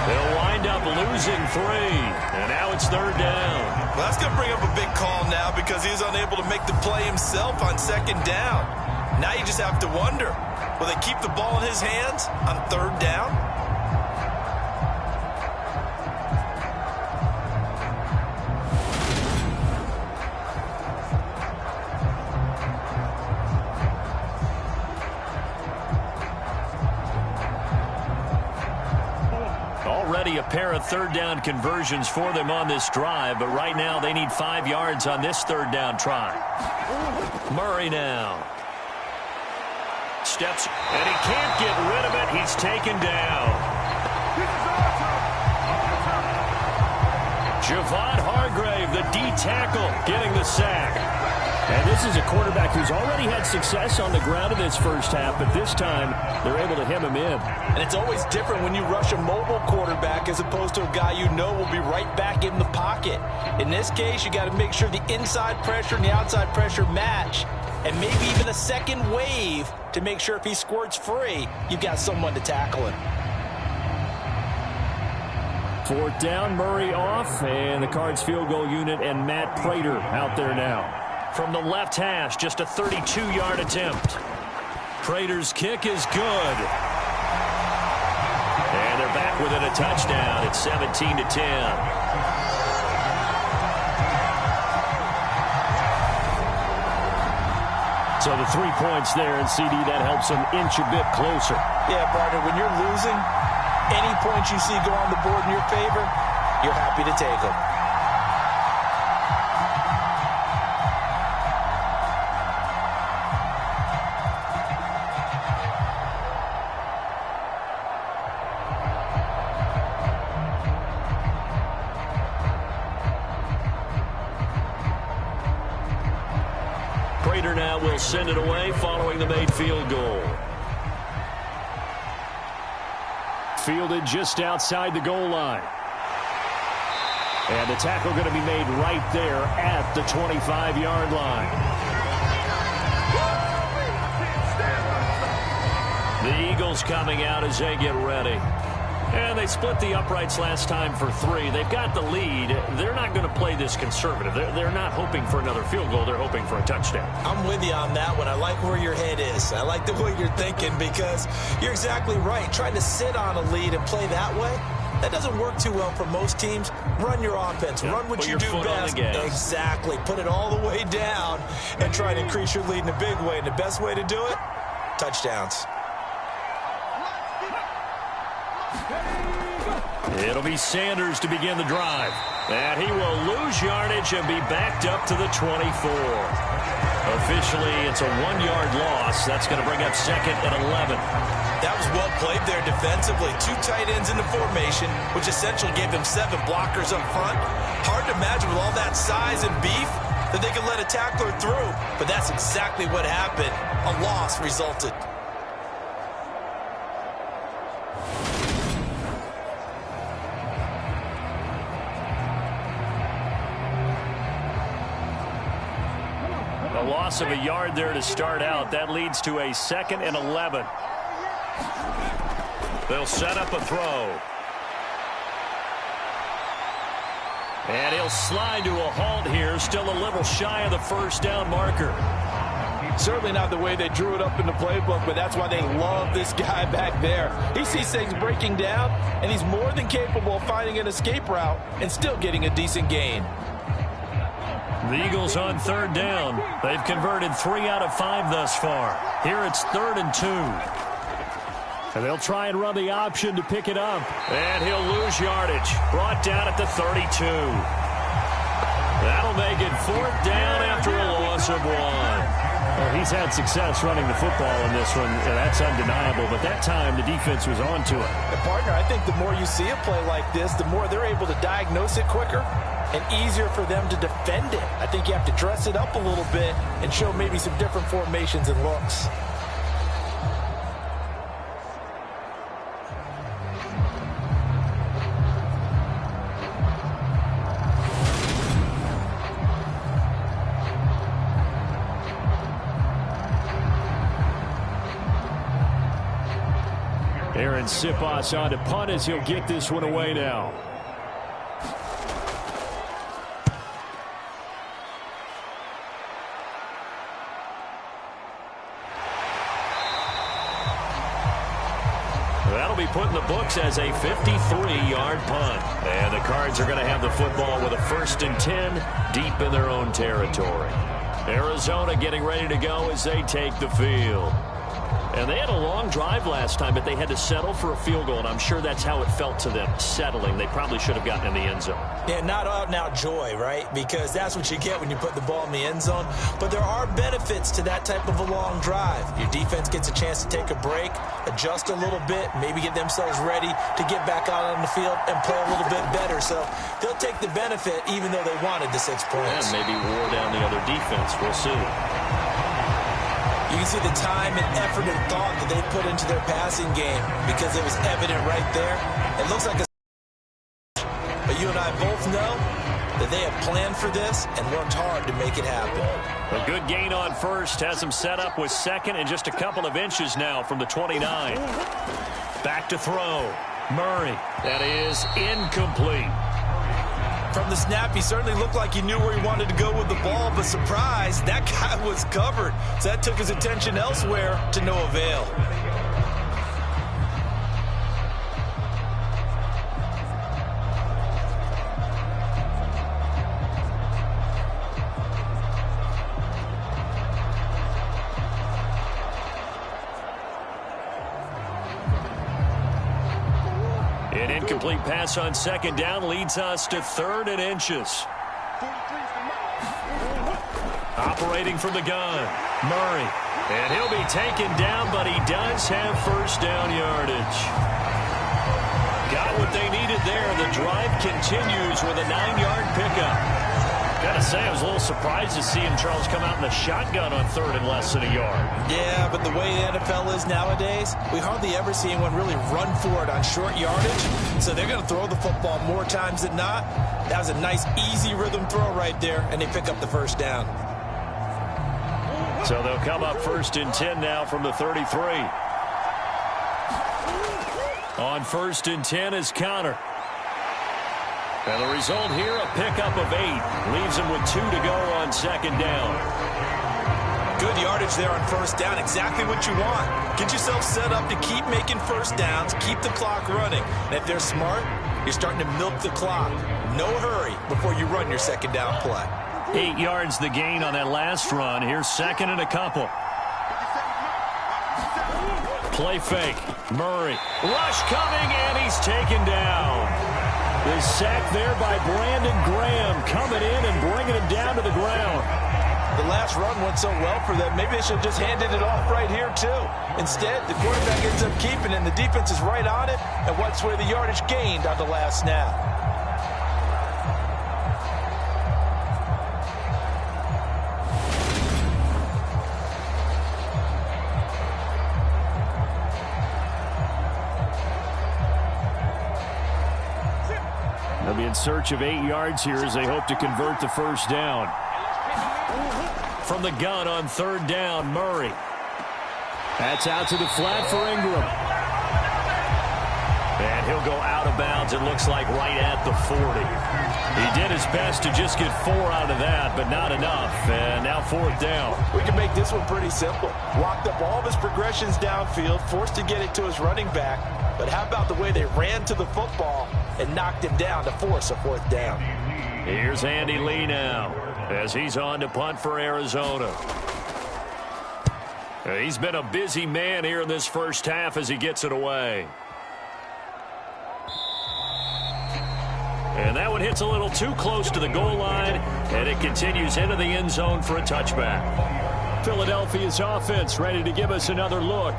Speaker 2: They'll wind up losing 3. And now it's 3rd down.
Speaker 5: Well, that's going to bring up a big call now because he was unable to make the play himself on 2nd down. Now you just have to wonder, will they keep the ball in his hands on 3rd down?
Speaker 2: A pair of 3rd down conversions for them on this drive, but right now they need 5 yards on this 3rd down try. Murray now. Steps, and he can't get rid of it. He's taken down. Javon Hargrave, the D tackle, getting the sack. And this is a quarterback who's already had success on the ground in this 1st half, but this time they're able to hem him in.
Speaker 3: And it's always different when you rush a mobile quarterback as opposed to a guy you know will be right back in the pocket. In this case, you got to make sure the inside pressure and the outside pressure match, and maybe even a second wave to make sure if he squirts free, you've got someone to tackle him.
Speaker 2: 4th down, Murray off, and the Cards field goal unit and Matt Prater out there now. From the left hash, just a 32-yard attempt. Prater's kick is good. And they're back within a touchdown. It's 17-10. So the 3 points there, and CD, that helps them inch a bit closer.
Speaker 3: Yeah, partner, when you're losing, any points you see go on the board in your favor, you're happy to take them.
Speaker 4: Now will send it away following the made field goal.
Speaker 2: Fielded just outside the goal line. And the tackle going to be made right there at the 25-yard line.
Speaker 4: The Eagles coming out as they get ready. And they split the uprights last time for 3. They've got the lead. They're not going to play this conservative. They're not hoping for another field goal. They're hoping for a touchdown.
Speaker 5: I'm with you on that one. I like where your head is. I like the way you're thinking because you're exactly right. Trying to sit on a lead and play that way, that doesn't work too well for most teams. Run your offense.
Speaker 4: Yeah,
Speaker 5: run what you do best. Exactly. Put it all the way down and try to increase your lead in a big way. And the best way to do it, touchdowns.
Speaker 4: It'll be Sanders to begin the drive. And he will lose yardage and be backed up to the 24. Officially, it's a 1-yard loss. That's going to bring up 2nd and 11.
Speaker 5: That was well played there defensively. 2 tight ends in the formation, which essentially gave them 7 blockers up front. Hard to imagine with all that size and beef that they could let a tackler through. But that's exactly what happened. A loss resulted.
Speaker 2: A loss of a yard there to start out. That leads to a 2nd and 11.
Speaker 4: They'll set up a throw.
Speaker 2: And he'll slide to a halt here. Still a little shy of the first down marker.
Speaker 3: Certainly not the way they drew it up in the playbook, but that's why they love this guy back there. He sees things breaking down, and he's more than capable of finding an escape route and still getting a decent gain.
Speaker 2: The Eagles on 3rd down. They've converted 3 out of 5 thus far. Here it's 3rd and 2. And they'll try and run the option to pick it up.
Speaker 4: And he'll lose yardage. Brought down at the 32. That'll make it 4th down after a loss of 1.
Speaker 2: Well, he's had success running the football in this one. That's undeniable. But that time, the defense was on to it.
Speaker 3: And partner, I think the more you see a play like this, the more they're able to diagnose it quicker and easier for them to defend it. I think you have to dress it up a little bit and show maybe some different formations and looks.
Speaker 2: Aaron Siposs on to punt as he'll get this one away now.
Speaker 4: That'll be put in the books as a 53-yard punt. And the Cards are going to have the football with a 1st and 10 deep in their own territory. Arizona getting ready to go as they take the field. And they had a long drive last time, but they had to settle for a field goal, and I'm sure that's how it felt to them, settling. They probably should have gotten in the end zone.
Speaker 5: Yeah, not out-and-out joy, right? Because that's what you get when you put the ball in the end zone. But there are benefits to that type of a long drive. Your defense gets a chance to take a break, adjust a little bit, maybe get themselves ready to get back out on the field and play a little bit better. So they'll take the benefit even though they wanted the 6 points.
Speaker 4: And maybe wore down the other defense. We'll see.
Speaker 5: You can see the time and effort and thought that they put into their passing game because it was evident right there. It looks like a but you and I both know that they have planned for this and worked hard to make it happen.
Speaker 2: A good gain on 1st has them set up with 2nd and just a couple of inches now from the 29. Back to throw. Murray. That is incomplete.
Speaker 5: From the snap, he certainly looked like he knew where he wanted to go with the ball, but surprise, that guy was covered. So that took his attention elsewhere to no avail.
Speaker 4: An incomplete pass on second down leads us to 3rd and inches. Operating from the gun, Murray. And he'll be taken down, but he does have first down yardage. Got what they needed there. The drive continues with a 9-yard pickup.
Speaker 2: Gotta say, I was a little surprised to see him, Charles, come out in a shotgun on 3rd and less than a yard.
Speaker 3: Yeah, but the way the NFL is nowadays, we hardly ever see anyone really run for it on short yardage. So they're going to throw the football more times than not. That was a nice, easy rhythm throw right there, and they pick up the first down.
Speaker 2: So they'll come up 1st and 10 now from the 33. On 1st and 10 is Connor. And the result here, a pickup of 8. Leaves him with 2 to go on 2nd down.
Speaker 3: Good yardage there on 1st down. Exactly what you want. Get yourself set up to keep making first downs, keep the clock running. And if they're smart, you're starting to milk the clock. No hurry before you run your 2nd down play.
Speaker 2: 8 yards the gain on that last run. Here's 2nd and a couple. Play fake. Murray. Rush coming, and he's taken down. The sack there by Brandon Graham, coming in and bringing him down to the ground.
Speaker 3: The last run went so well for them, maybe they should have just handed it off right here, too. Instead, the quarterback ends up keeping it, and the defense is right on it, and what's where the yardage gained on the last snap.
Speaker 2: They'll be in search of 8 yards here as they hope to convert the first down. From the gun on 3rd down, Murray. That's out to the flat for Ingram. And he'll go out of bounds, it looks like right at the 40. He did his best to just get 4 out of that, but not enough. And now 4th down.
Speaker 3: We can make this one pretty simple. Locked up all of his progressions downfield, forced to get it to his running back. But how about the way they ran to the football and knocked him down to force a 4th down?
Speaker 2: Here's Andy Lee now as he's on to punt for Arizona. He's been a busy man here in this first half as he gets it away. And that one hits a little too close to the goal line, and it continues into the end zone for a touchback. Philadelphia's offense ready to give us another look.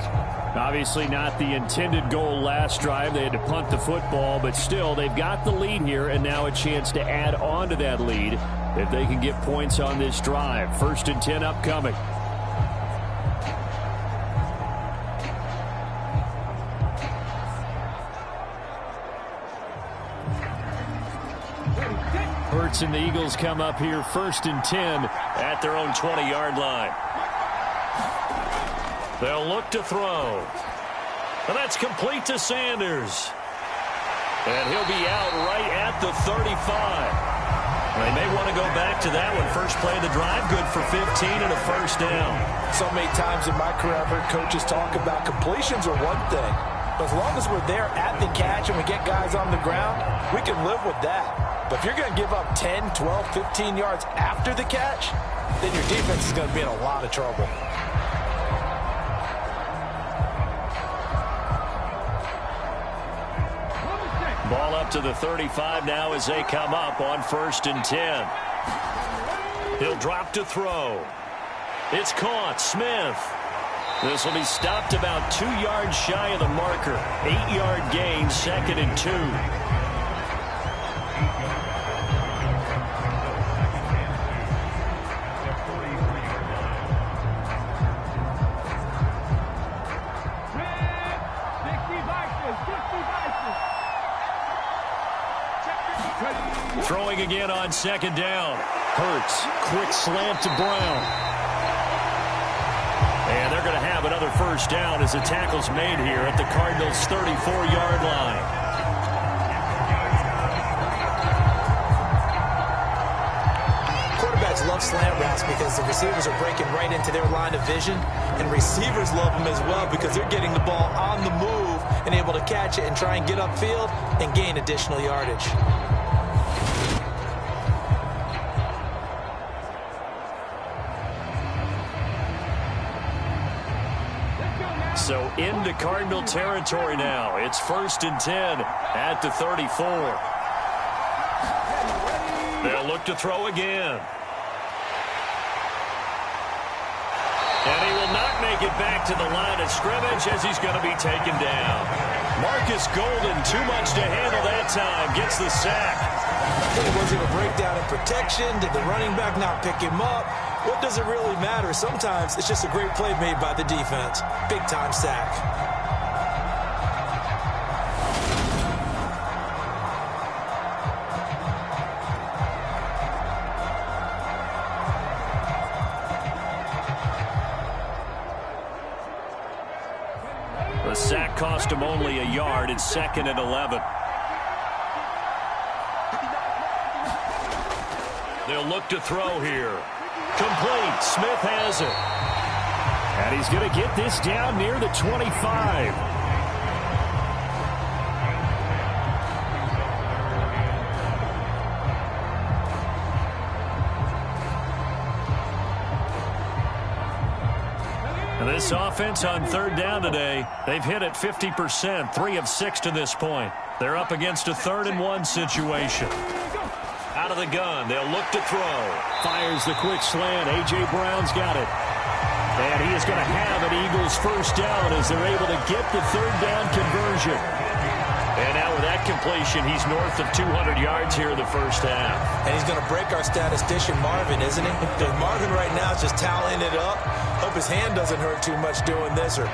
Speaker 2: Obviously not the intended goal last drive. They had to punt the football, but still they've got the lead here and now a chance to add on to that lead if they can get points on this drive. 1st and 10 upcoming. Hurts and the Eagles come up here 1st and 10 at their own 20-yard line. They'll look to throw. And that's complete to Sanders. And he'll be out right at the 35. They may want to go back to that one. First play of the drive, good for 15 and a first down.
Speaker 3: So many times in my career, I've heard coaches talk about completions are one thing. But as long as we're there at the catch and we get guys on the ground, we can live with that. But if you're going to give up 10, 12, 15 yards after the catch, then your defense is going to be in a lot of trouble.
Speaker 2: Ball up to the 35 now as they come up on 1st and 10. He'll drop to throw. It's caught. Smith. This will be stopped about 2 yards shy of the marker. 8-yard gain, 2nd and 2. Throwing again on 2nd down. Hurts. Quick slant to Brown. And they're going to have another first down as the tackle's made here at the Cardinals' 34-yard line.
Speaker 3: Quarterbacks love slant routes because the receivers are breaking right into their line of vision, and receivers love them as well because they're getting the ball on the move and able to catch it and try and get upfield and gain additional yardage.
Speaker 4: So into Cardinal territory now. It's 1st and 10 at the 34. They'll look to throw again. And he will not make it back to the line of scrimmage as he's going to be taken down. Marcus Golden, too much to handle that time, gets the sack.
Speaker 5: Was it a breakdown in protection? Did the running back not pick him up? What does it really matter? Sometimes it's just a great play made by the defense. Big-time sack.
Speaker 4: The sack cost him only a yard. It's 2nd and 11. They'll look to throw here. Complete. Smith has it.
Speaker 2: And he's going to get this down near the 25. This offense on 3rd down today, they've hit it 50%, 3 of 6 to this point. They're up against a 3rd and 1 situation. Out of the gun, they'll look to throw. Fires the quick slant. A.J. Brown's got it. And he is going to have an Eagles first down as they're able to get the 3rd down conversion. And now with that completion, he's north of 200 yards here in the first half.
Speaker 5: And he's going to break our statistician Marvin, isn't he? Because Marvin right now is just tallying it up. Hope his hand doesn't hurt too much doing this or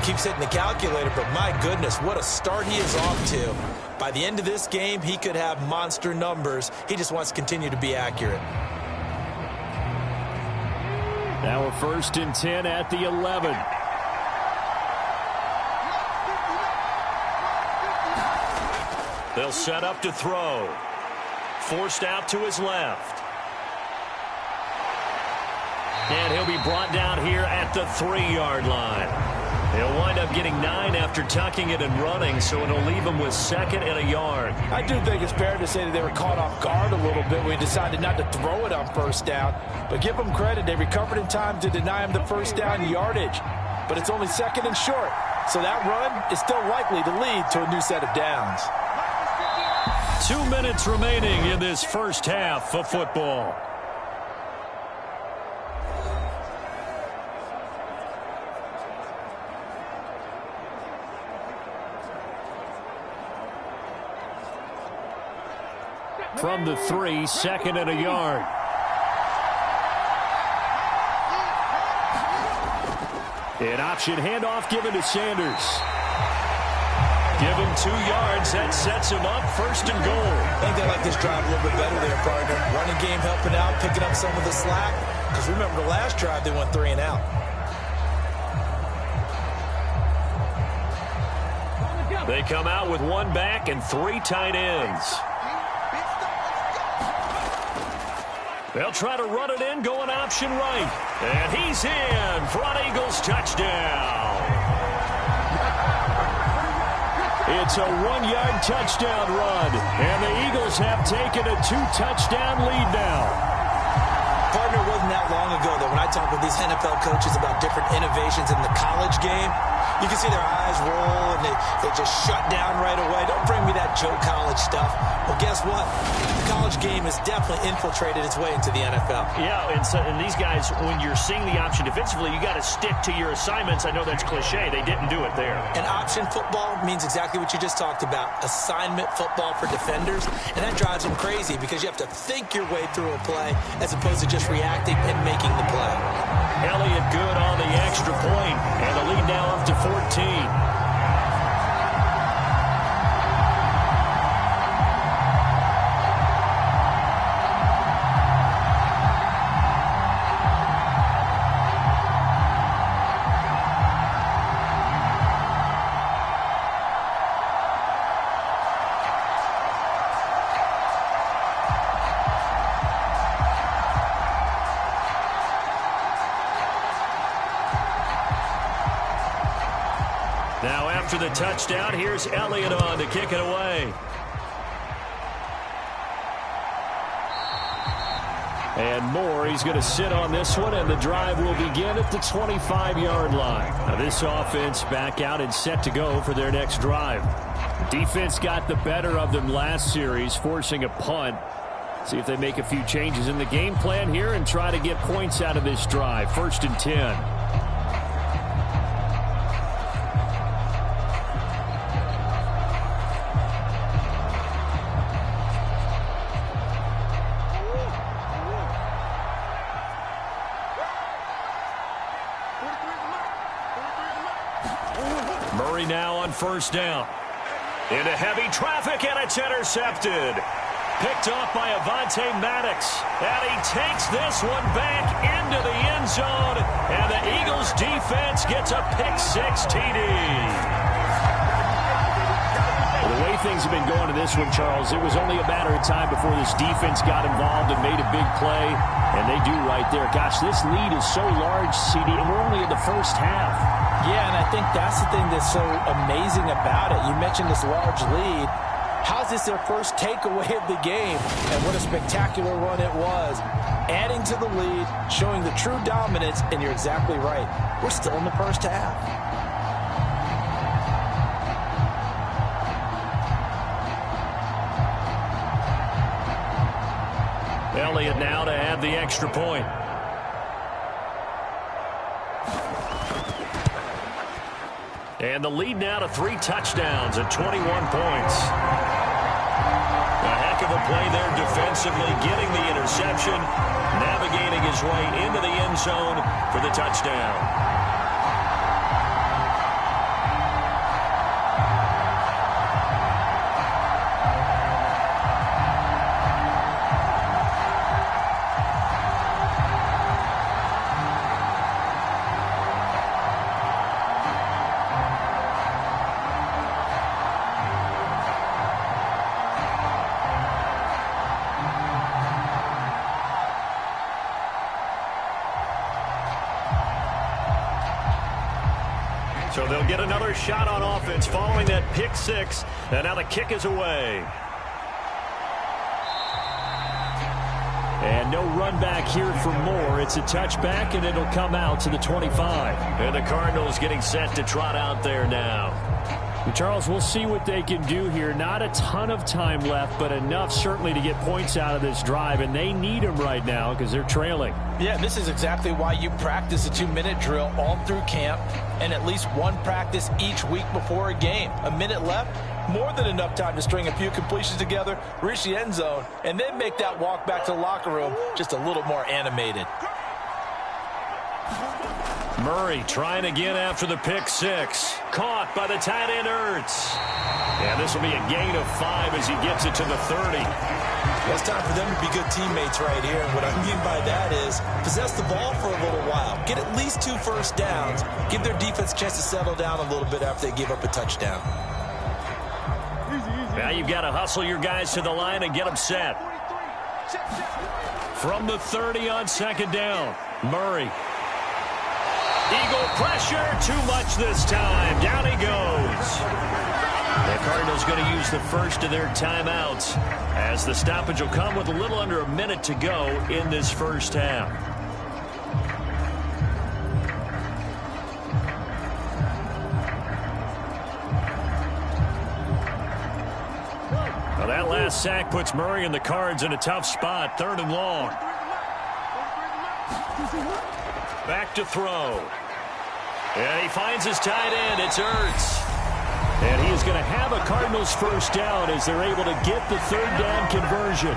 Speaker 5: keeps hitting the calculator. But my goodness, what a start he is off to. By the end of this game, he could have monster numbers. He just wants to continue to be accurate.
Speaker 2: Now a 1st and 10 at the 11.
Speaker 4: They'll set up to throw. Forced out to his left. And he'll be brought down here at the 3-yard line. He'll wind up getting 9 after tucking it and running, so it'll leave him with 2nd and a yard.
Speaker 3: I do think it's fair to say that they were caught off guard a little bit when he decided not to throw it on 1st down. But give them credit. They recovered in time to deny him the 1st down yardage. But it's only 2nd and short. So that run is still likely to lead to a new set of downs.
Speaker 2: 2 minutes remaining in this first half of football. From the 3, 2nd and a yard. An option handoff given to Sanders. Give him 2 yards. That sets him up 1st and goal.
Speaker 5: I think they like this drive a little bit better there, partner. Running game helping out, picking up some of the slack. Because remember, the last drive, they went 3 and out.
Speaker 4: They come out with 1 back and 3 tight ends. They'll try to run it in, going option right. And he's in. Front Eagles touchdown. It's a 1-yard touchdown run. And the Eagles have taken a 2-touchdown lead now.
Speaker 5: Partner, wasn't that long ago that when I talk with these NFL coaches about different innovations in the college game, you can see their eyes roll and they just shut down right away. Don't bring me that Joe College stuff. Well, guess what? The college game has definitely infiltrated its way into the NFL.
Speaker 4: Yeah, and these guys, when you're seeing the option defensively, you got to stick to your assignments. I know that's cliche. They didn't do it there.
Speaker 5: And option football means exactly what you just talked about. Assignment football for defenders. And that drives them crazy because you have to think your way through a play as opposed to just reacting and making the play.
Speaker 4: Elliott good on the extra point, and the lead now up to 14. Now after the touchdown, here's Elliott on to kick it away.
Speaker 2: And Moore, he's going to sit on this one, and the drive will begin at the 25-yard line. Now this offense back out and set to go for their next drive. Defense got the better of them last series, forcing a punt. See if they make a few changes in the game plan here and try to get points out of this drive. 1st and 10. Murray now on 1st down. Into heavy traffic, and it's intercepted. Picked off by Avonte Maddox. And he takes this one back into the end zone. And the Eagles defense gets a pick-6 TD. Well, the way things have been going to this one, Charles, it was only a matter of time before this defense got involved and made a big play. And they do right there. Gosh, this lead is so large, CD, and we're only in the first half.
Speaker 3: Yeah, and I think that's the thing that's so amazing about it. You mentioned this large lead. How's this their first takeaway of the game? And what a spectacular run it was. Adding to the lead, showing the true dominance, and you're exactly right. We're still in the first half.
Speaker 2: Elliott now to add the extra point. And the lead now to 3 touchdowns at 21 points. A heck of a play there defensively, getting the interception, navigating his way into the end zone for the touchdown. So they'll get another shot on offense following that pick-6, and now the kick is away. And no run back here for Moore. It's a touchback, and it'll come out to the 25. And the Cardinals getting set to trot out there now. Charles, we'll see what they can do here. Not a ton of time left, but enough certainly to get points out of this drive, and they need them right now because they're trailing.
Speaker 3: Yeah, this is exactly why you practice a 2-minute drill all through camp and at least one practice each week before a game. A minute left, more than enough time to string a few completions together, reach the end zone, and then make that walk back to the locker room just a little more animated.
Speaker 2: Murray trying again after the pick-6. Caught by the tight end Ertz. And this will be a gain of 5 as he gets it to the 30.
Speaker 5: Well, it's time for them to be good teammates right here. And what I mean by that is possess the ball for a little while. Get at least 2 first downs. Give their defense a chance to settle down a little bit after they give up a touchdown.
Speaker 2: Now you've got to hustle your guys to the line and get them set. From the 30 on 2nd down, Murray. Eagle pressure, too much this time. Down he goes. The Cardinals going to use the first of their timeouts as the stoppage will come with a little under a minute to go in this first half. Well, that last sack puts Murray and the Cards in a tough spot, 3rd and long. Back to throw. And he finds his tight end. It's Ertz. And he is going to have a Cardinals first down as they're able to get the 3rd down conversion.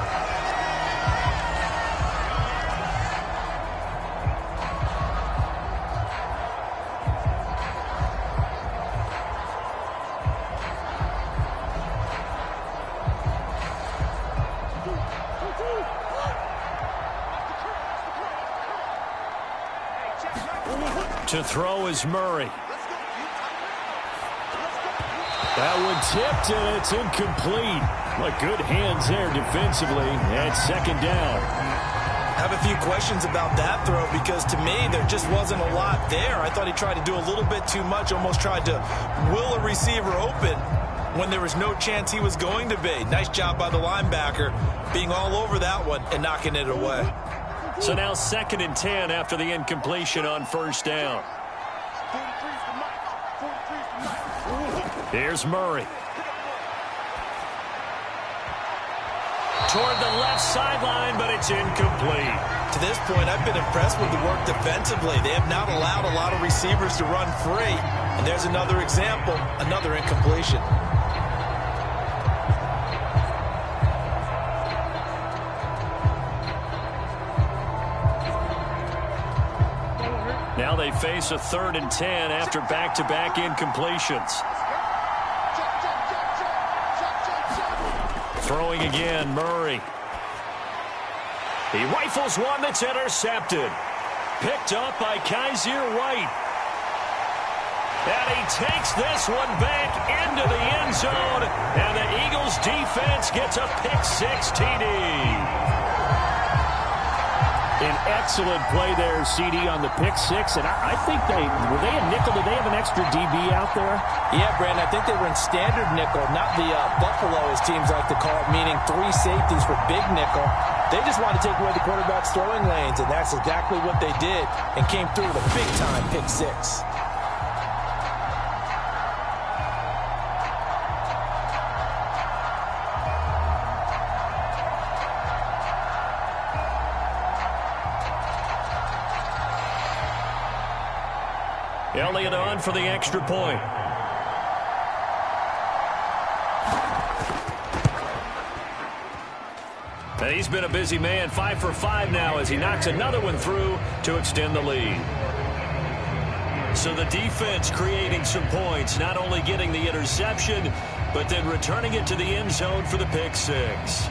Speaker 2: To throw is Murray. That one tipped, and it's incomplete. But good hands there defensively at 2nd down.
Speaker 5: I have a few questions about that throw because to me there just wasn't a lot there. I thought he tried to do a little bit too much, almost tried to will a receiver open when there was no chance he was going to be. Nice job by the linebacker being all over that one and knocking it away.
Speaker 4: So now 2nd and 10 after the incompletion on 1st down. Here's Murray. Toward the left sideline, but it's incomplete.
Speaker 3: To this point, I've been impressed with the work defensively. They have not allowed a lot of receivers to run free. And there's another example, another incompletion.
Speaker 4: Now they face a 3rd and 10 after back-to-back incompletions. Throwing again, Murray. He rifles one that's intercepted. Picked up by Kaiser White. And he takes this one back into the end zone. And the Eagles defense gets a pick-6 TD.
Speaker 2: An excellent play there, CD, on the pick-6. And I think were they in nickel? Did they have an extra DB out there?
Speaker 3: Yeah, Brandon, I think they were in standard nickel, not the Buffalo, as teams like to call it, meaning 3 safeties for big nickel. They just wanted to take away the quarterback's throwing lanes, and that's exactly what they did, and came through with a big-time pick-6.
Speaker 4: Elliott on for the extra point. He's been a busy man, 5 for 5 now as he knocks another one through to extend the lead. So the defense creating some points, not only getting the interception, but then returning it to the end zone for the pick-6.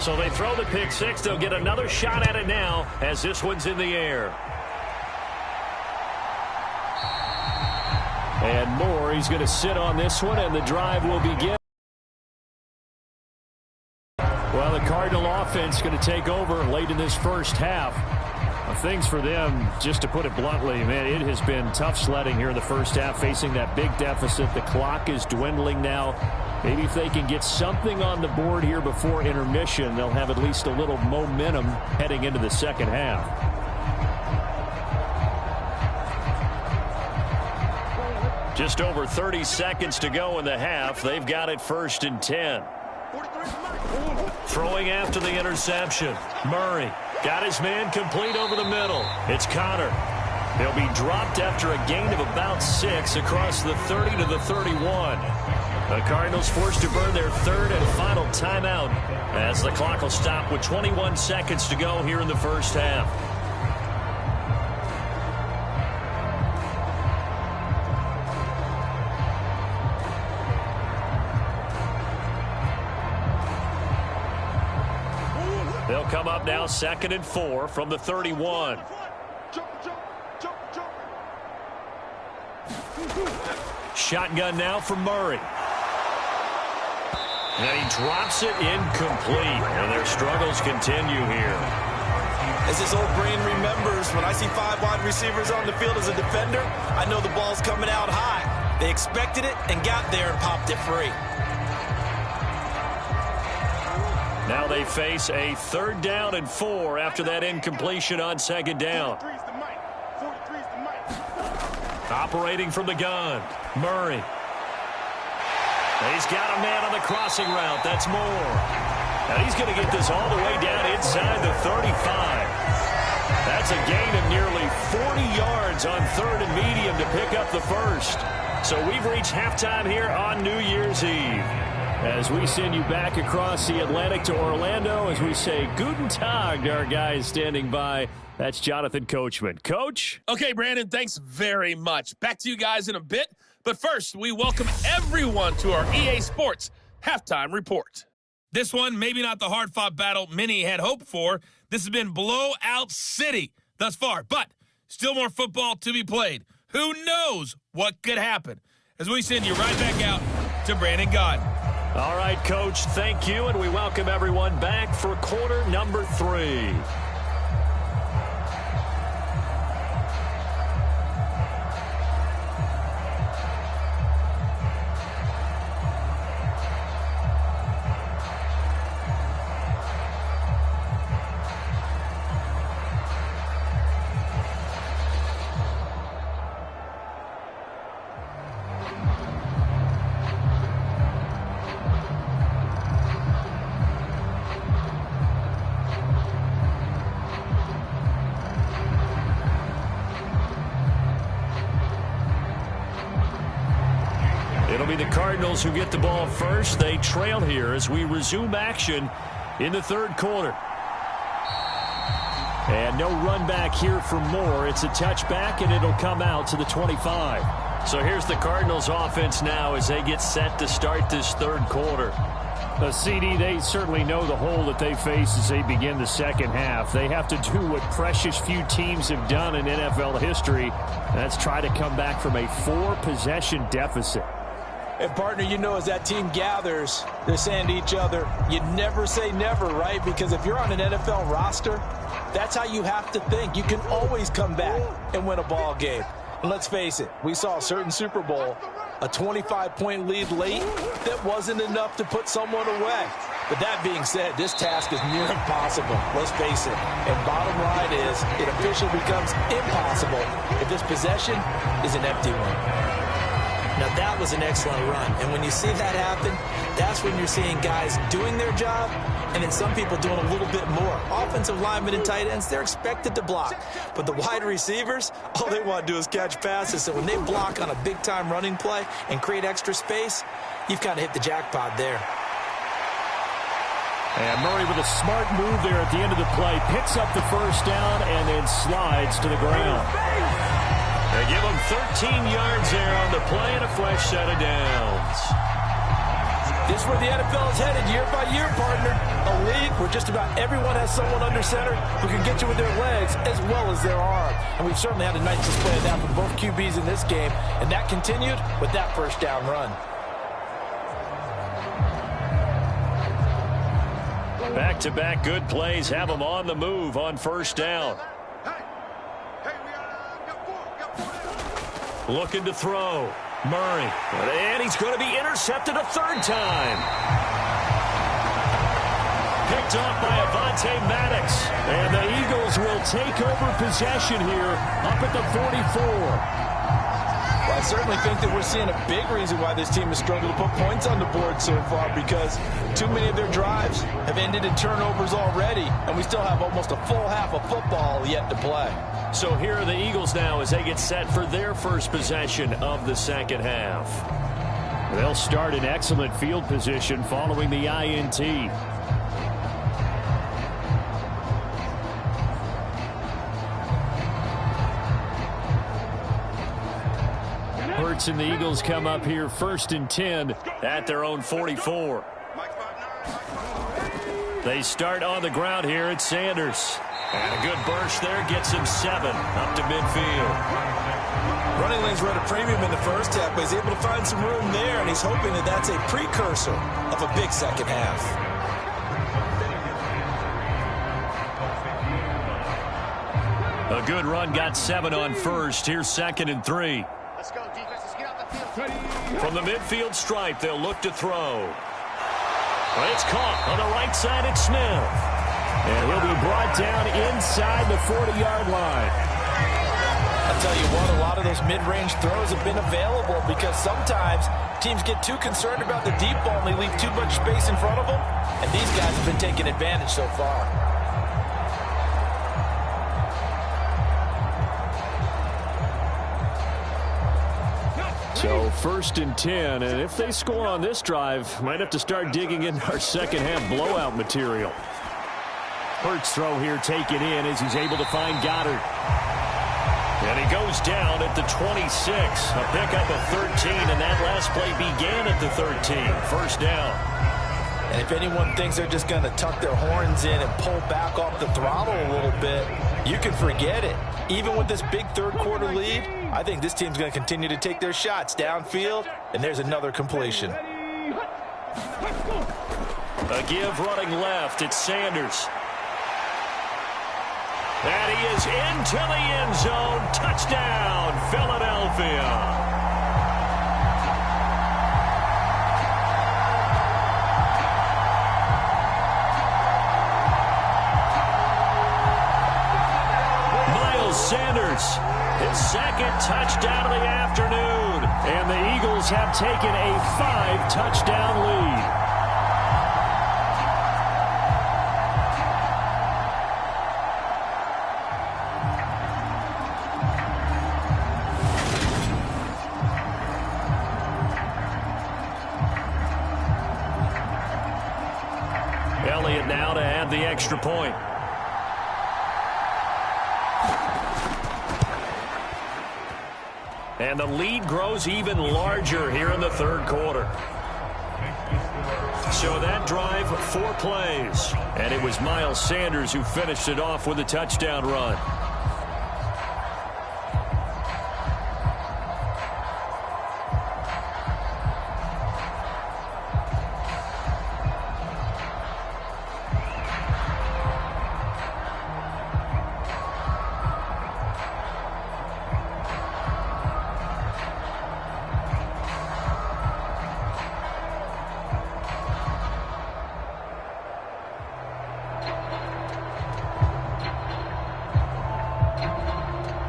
Speaker 4: So they throw the pick-6. They'll get another shot at it now as this one's in the air.
Speaker 2: And Moore, he's going to sit on this one, and the drive will begin. Well, the Cardinal offense going to take over late in this first half. Things for them, just to put it bluntly, man, it has been tough sledding here in the first half, facing that big deficit. The clock is dwindling now. Maybe if they can get something on the board here before intermission, they'll have at least a little momentum heading into the second half.
Speaker 4: Just over 30 seconds to go in the half. They've got it 1st and 10. Throwing after the interception. Murray got his man complete over the middle. It's Connor. He'll be dropped after a gain of about 6 across the 30 to the 31. The Cardinals forced to burn their 3rd and final timeout as the clock will stop with 21 seconds to go here in the first half. They'll come up now 2nd and 4 from the 31. Shotgun now from Murray. And he drops it incomplete. And their struggles continue here.
Speaker 3: As his old brain remembers, when I see 5 wide receivers on the field as a defender, I know the ball's coming out high. They expected it and got there and popped it free.
Speaker 4: Now they face a 3rd down and 4 after that incompletion on 2nd down. Operating from the gun, Murray. He's got a man on the crossing route. That's Moore. And he's going to get this all the way down inside the 35. That's a gain of nearly 40 yards on 3rd and medium to pick up the first. So we've reached halftime here on New Year's Eve.
Speaker 2: As we send you back across the Atlantic to Orlando, as we say Guten Tag to our guys standing by. That's Jonathan Coachman. Coach?
Speaker 6: Okay, Brandon, thanks very much. Back to you guys in a bit. But first, we welcome everyone to our EA Sports Halftime Report. This one, maybe not the hard-fought battle many had hoped for. This has been blowout city thus far, but still more football to be played. who knows what could happen? As we send you right back out to Brandon Gaudin.
Speaker 4: All right, Coach, thank you, and we welcome everyone back for quarter number 3. It'll be the Cardinals who get the ball first. They trail here as we resume action in the third quarter. And no run back here for Moore. It's a touchback, and it'll come out to the 25. So here's the Cardinals offense now as they get set to start this third quarter.
Speaker 2: CD, they certainly know the hole that they face as they begin the second half. They have to do what precious few teams have done in NFL history. That's try to come back from a 4-possession deficit.
Speaker 3: And, partner, you know, as that team gathers, they're saying to each other, you never say never, right? Because if you're on an NFL roster, that's how you have to think. You can always come back and win a ball game. And let's face it, we saw a certain Super Bowl, a 25-point lead late that wasn't enough to put someone away. But that being said, this task is near impossible. Let's face it. And bottom line is, it officially becomes impossible if this possession is an empty one.
Speaker 5: Now, that was an excellent run. And when you see that happen, that's when you're seeing guys doing their job and then some people doing a little bit more. Offensive linemen and tight ends, they're expected to block. But the wide receivers, all they want to do is catch passes. So when they block on a big-time running play and create extra space, you've kind of hit the jackpot there.
Speaker 2: And Murray with a smart move there at the end of the play. Picks up the first down and then slides to the ground.
Speaker 4: They give him 13 yards there on the play and a fresh set of downs.
Speaker 3: This is where the NFL is headed year by year, partner. A league where just about everyone has someone under center who can get you with their legs as well as their arm. And we've certainly had a nice display of that from both QBs in this game. And that continued with that first down run.
Speaker 4: Back-to-back good plays have them on the move on first down. Looking to throw. Murray. And he's going to be intercepted a third time. Picked off by Avonte Maddox.
Speaker 2: And the Eagles will take over possession here up at the 44.
Speaker 3: Well, I certainly think that we're seeing a big reason why this team has struggled to put points on the board so far, because too many of their drives have ended in turnovers already, and we still have almost a full half of football yet to play.
Speaker 4: So here are the Eagles now as they get set for their first possession of the second half.
Speaker 2: They'll start in excellent field position following the INT. Hurts and the Eagles come up here first and 10
Speaker 4: at their own 44. They start on the ground here at Sanders. And a good burst there gets him 7 up to midfield.
Speaker 5: Running lanes were at a premium in the first half, but he's able to find some room there, and he's hoping that that's a precursor of a big second half.
Speaker 4: A good run got 7 on first. Here's 2nd and 3.
Speaker 7: Let's go, defense. Let's get out the field.
Speaker 4: From the midfield stripe, they'll look to throw. It's caught on the right side at Smith.
Speaker 2: And he'll be brought down inside the 40-yard line.
Speaker 3: I'll tell you what, a lot of those mid-range throws have been available because sometimes teams get too concerned about the deep ball and they leave too much space in front of them. And these guys have been taking advantage so far.
Speaker 2: So 1st and 10, and if they score on this drive, might have to start digging in our second half blowout material. Hurts throw here taken in as he's able to find Goddard. And he goes down at the 26. A pickup of 13, and that last play began at the 13. First down.
Speaker 3: And if anyone thinks they're just going to tuck their horns in and pull back off the throttle a little bit, you can forget it. Even with this big third-quarter lead, I think this team's going to continue to take their shots downfield, and there's another completion.
Speaker 2: A give running left. It's Sanders. And he is into the end zone. Touchdown, Philadelphia. Sanders, his second touchdown of the afternoon. And the Eagles have taken a 5-touchdown lead. Elliott now to add the extra point. And the lead grows even larger here in the third quarter. So that drive, 4 plays. And it was Miles Sanders who finished it off with a touchdown run.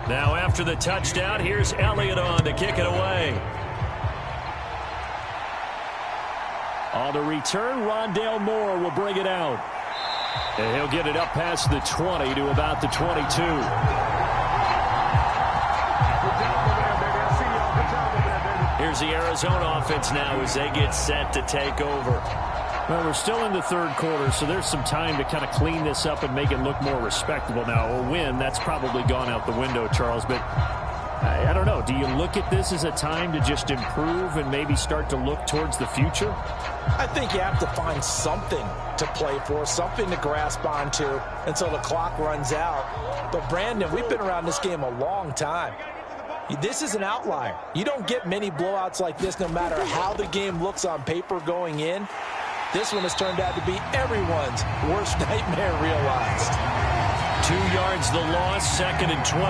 Speaker 2: Now after the touchdown, here's Elliott on to kick it away. On the return, Rondale Moore will bring it out. And he'll get it up past the 20 to about the 22. Here's the Arizona offense now as they get set to take over. Well, we're still in the third quarter, so there's some time to kind of clean this up and make it look more respectable. Now, a win, that's probably gone out the window, Charles, but I don't know. Do you look at this as a time to just improve and maybe start to look towards the future?
Speaker 3: I think you have to find something to play for, something to grasp onto until the clock runs out. But, Brandon, we've been around this game a long time. This is an outlier. You don't get many blowouts like this no matter how the game looks on paper going in. This one has turned out to be everyone's worst nightmare realized.
Speaker 2: 2 yards the loss, 2nd and 12.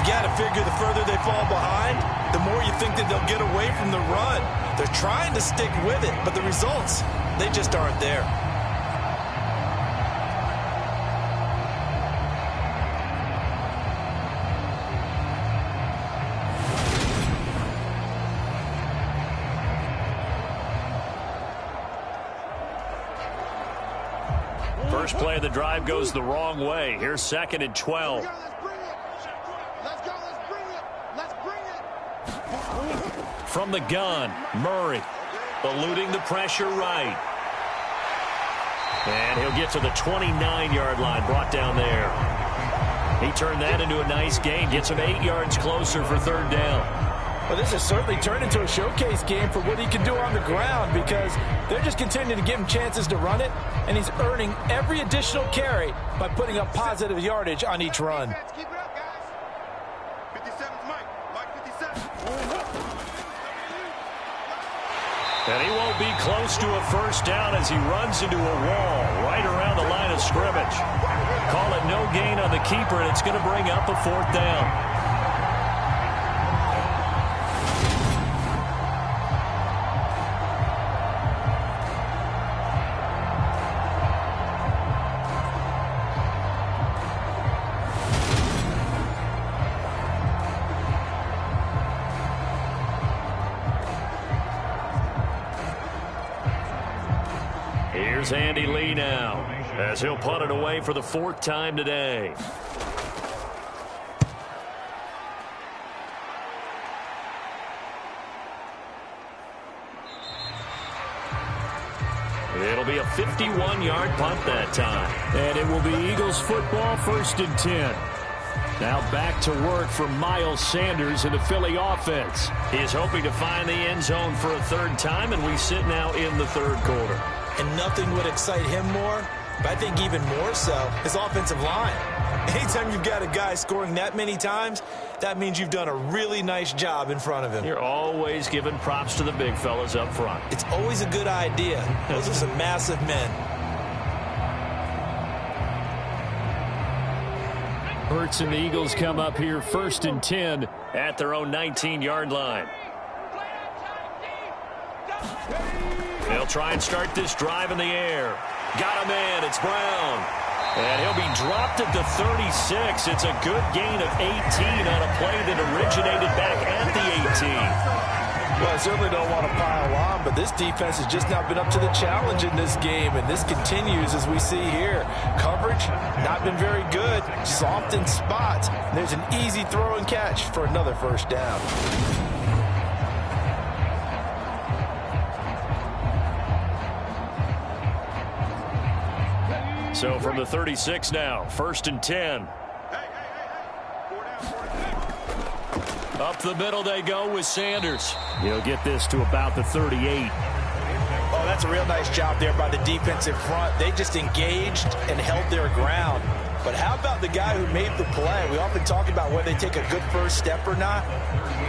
Speaker 5: You've got to figure the further they fall behind, the more you think that they'll get away from the run. They're trying to stick with it, but the results, they just aren't there.
Speaker 2: First play of the drive goes the wrong way. Here's 2nd and 12. From the gun, Murray eluding the pressure right. And he'll get to the 29-yard line, brought down there. He turned that into a nice gain, gets him 8 yards closer for 3rd down.
Speaker 3: Well, this has certainly turned into a showcase game for what he can do on the ground because they're just continuing to give him chances to run it, and he's earning every additional carry by putting up positive yardage on each run.
Speaker 7: Keep it up, guys. 57's Mike. Mike 57.
Speaker 2: And he won't be close to a first down as he runs into a wall right around the line of scrimmage. Call it no gain on the keeper, and it's going to bring up a 4th down. Here's Andy Lee now as he'll punt it away for the 4th time today. It'll be a 51-yard punt that time. And it will be Eagles football, 1st and 10. Now back to work for Miles Sanders in the Philly offense. He is hoping to find the end zone for a 3rd time, and we sit now in the 3rd quarter.
Speaker 5: And nothing would excite him more but I think even more so his offensive line. Anytime you've got a guy scoring that many times, that means you've done a really nice job in front of him.
Speaker 4: You're always giving props to the big fellas up front.
Speaker 5: It's always a good idea. Those are some massive men.
Speaker 2: Hurts and the Eagles come up here 1st and 10
Speaker 4: at their own 19-yard line. They'll try and start this drive in the air. Got him in. It's Brown. And he'll be dropped at the 36. It's a good gain of 18 on a play that originated back at the 18.
Speaker 3: Well, I certainly don't want to pile on, but this defense has just not been up to the challenge in this game, and this continues as we see here. Coverage, not been very good, soft in spots. And there's an easy throw and catch for another first down.
Speaker 4: So from the 36 now, 1st and 10. Up the middle they go with Sanders.
Speaker 2: He'll get this to about the 38.
Speaker 3: Oh, that's a real nice job there by the defensive front. They just engaged and held their ground. But how about the guy who made the play? We often talk about whether they take a good first step or not.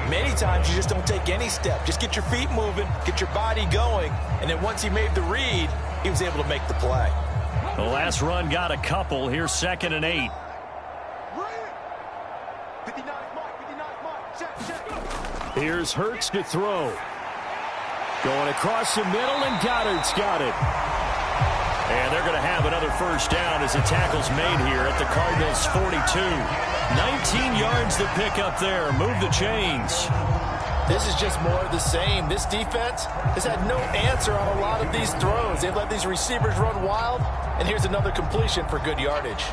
Speaker 3: Many times you just don't take any step. Just get your feet moving, get your body going, and then once he made the read, he was able to make the play.
Speaker 2: The last run got a couple. Here's 2nd and 8. Here's Hurts to throw. Going across the middle, and Goddard's got it.
Speaker 4: And they're going to have another first down as the tackle's made here at the Cardinals' 42. 19 yards to pick up there. Move the chains.
Speaker 3: This is just more of the same. This defense has had no answer on a lot of these throws. They've let these receivers run wild, and here's another completion for good yardage.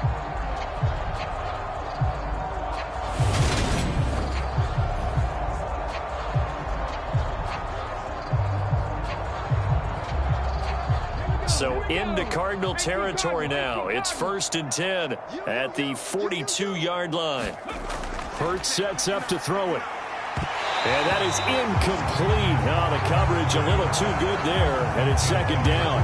Speaker 4: So into Cardinal territory now. It's 1st and 10 at the 42-yard line.
Speaker 2: Hurts sets up to throw it. And that is incomplete. Oh, the coverage a little too good there, and it's 2nd down.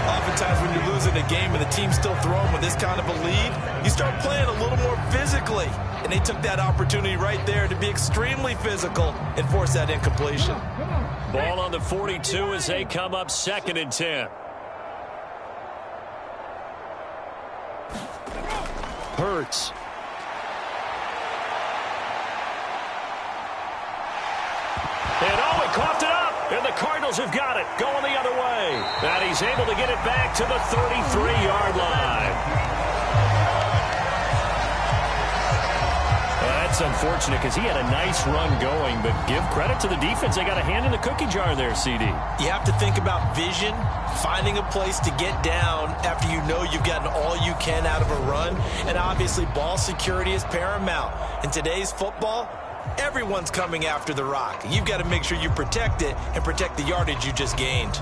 Speaker 5: Oftentimes when you're losing a game and the team's still throwing with this kind of a lead, you start playing a little more physically. And they took that opportunity right there to be extremely physical and force that incompletion.
Speaker 4: Ball on the 42 as they come up 2nd and 10.
Speaker 2: Hurts.
Speaker 4: And oh, he coughed it up. And the Cardinals have got it. Going the other way. And he's able to get it back to the 33-yard line. That's unfortunate because he had a nice run going, but give credit to the defense. They got a hand in the cookie jar there, CD.
Speaker 5: You have to think about vision, finding a place to get down after you know you've gotten all you can out of a run, and obviously ball security is paramount. In today's football, everyone's coming after the rock. You've got to make sure you protect it and protect the yardage you just gained.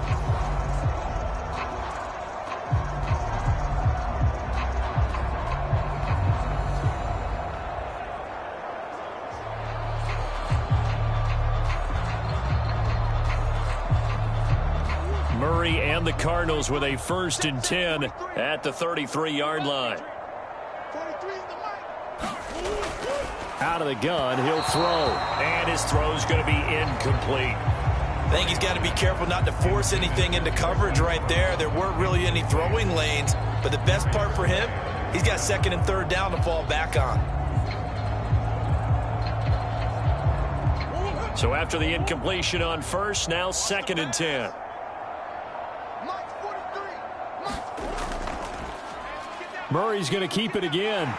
Speaker 4: Murray and the Cardinals with a 1st and 10 at the 33-yard line.
Speaker 2: Out of the gun, he'll throw.
Speaker 4: And his throw's going to be incomplete.
Speaker 5: I think he's got to be careful not to force anything into coverage right there. There weren't really any throwing lanes, but the best part for him, he's got 2nd and 3rd down to fall back on.
Speaker 4: So after the incompletion on 1st, now 2nd and 10.
Speaker 2: Murray's going to keep it again.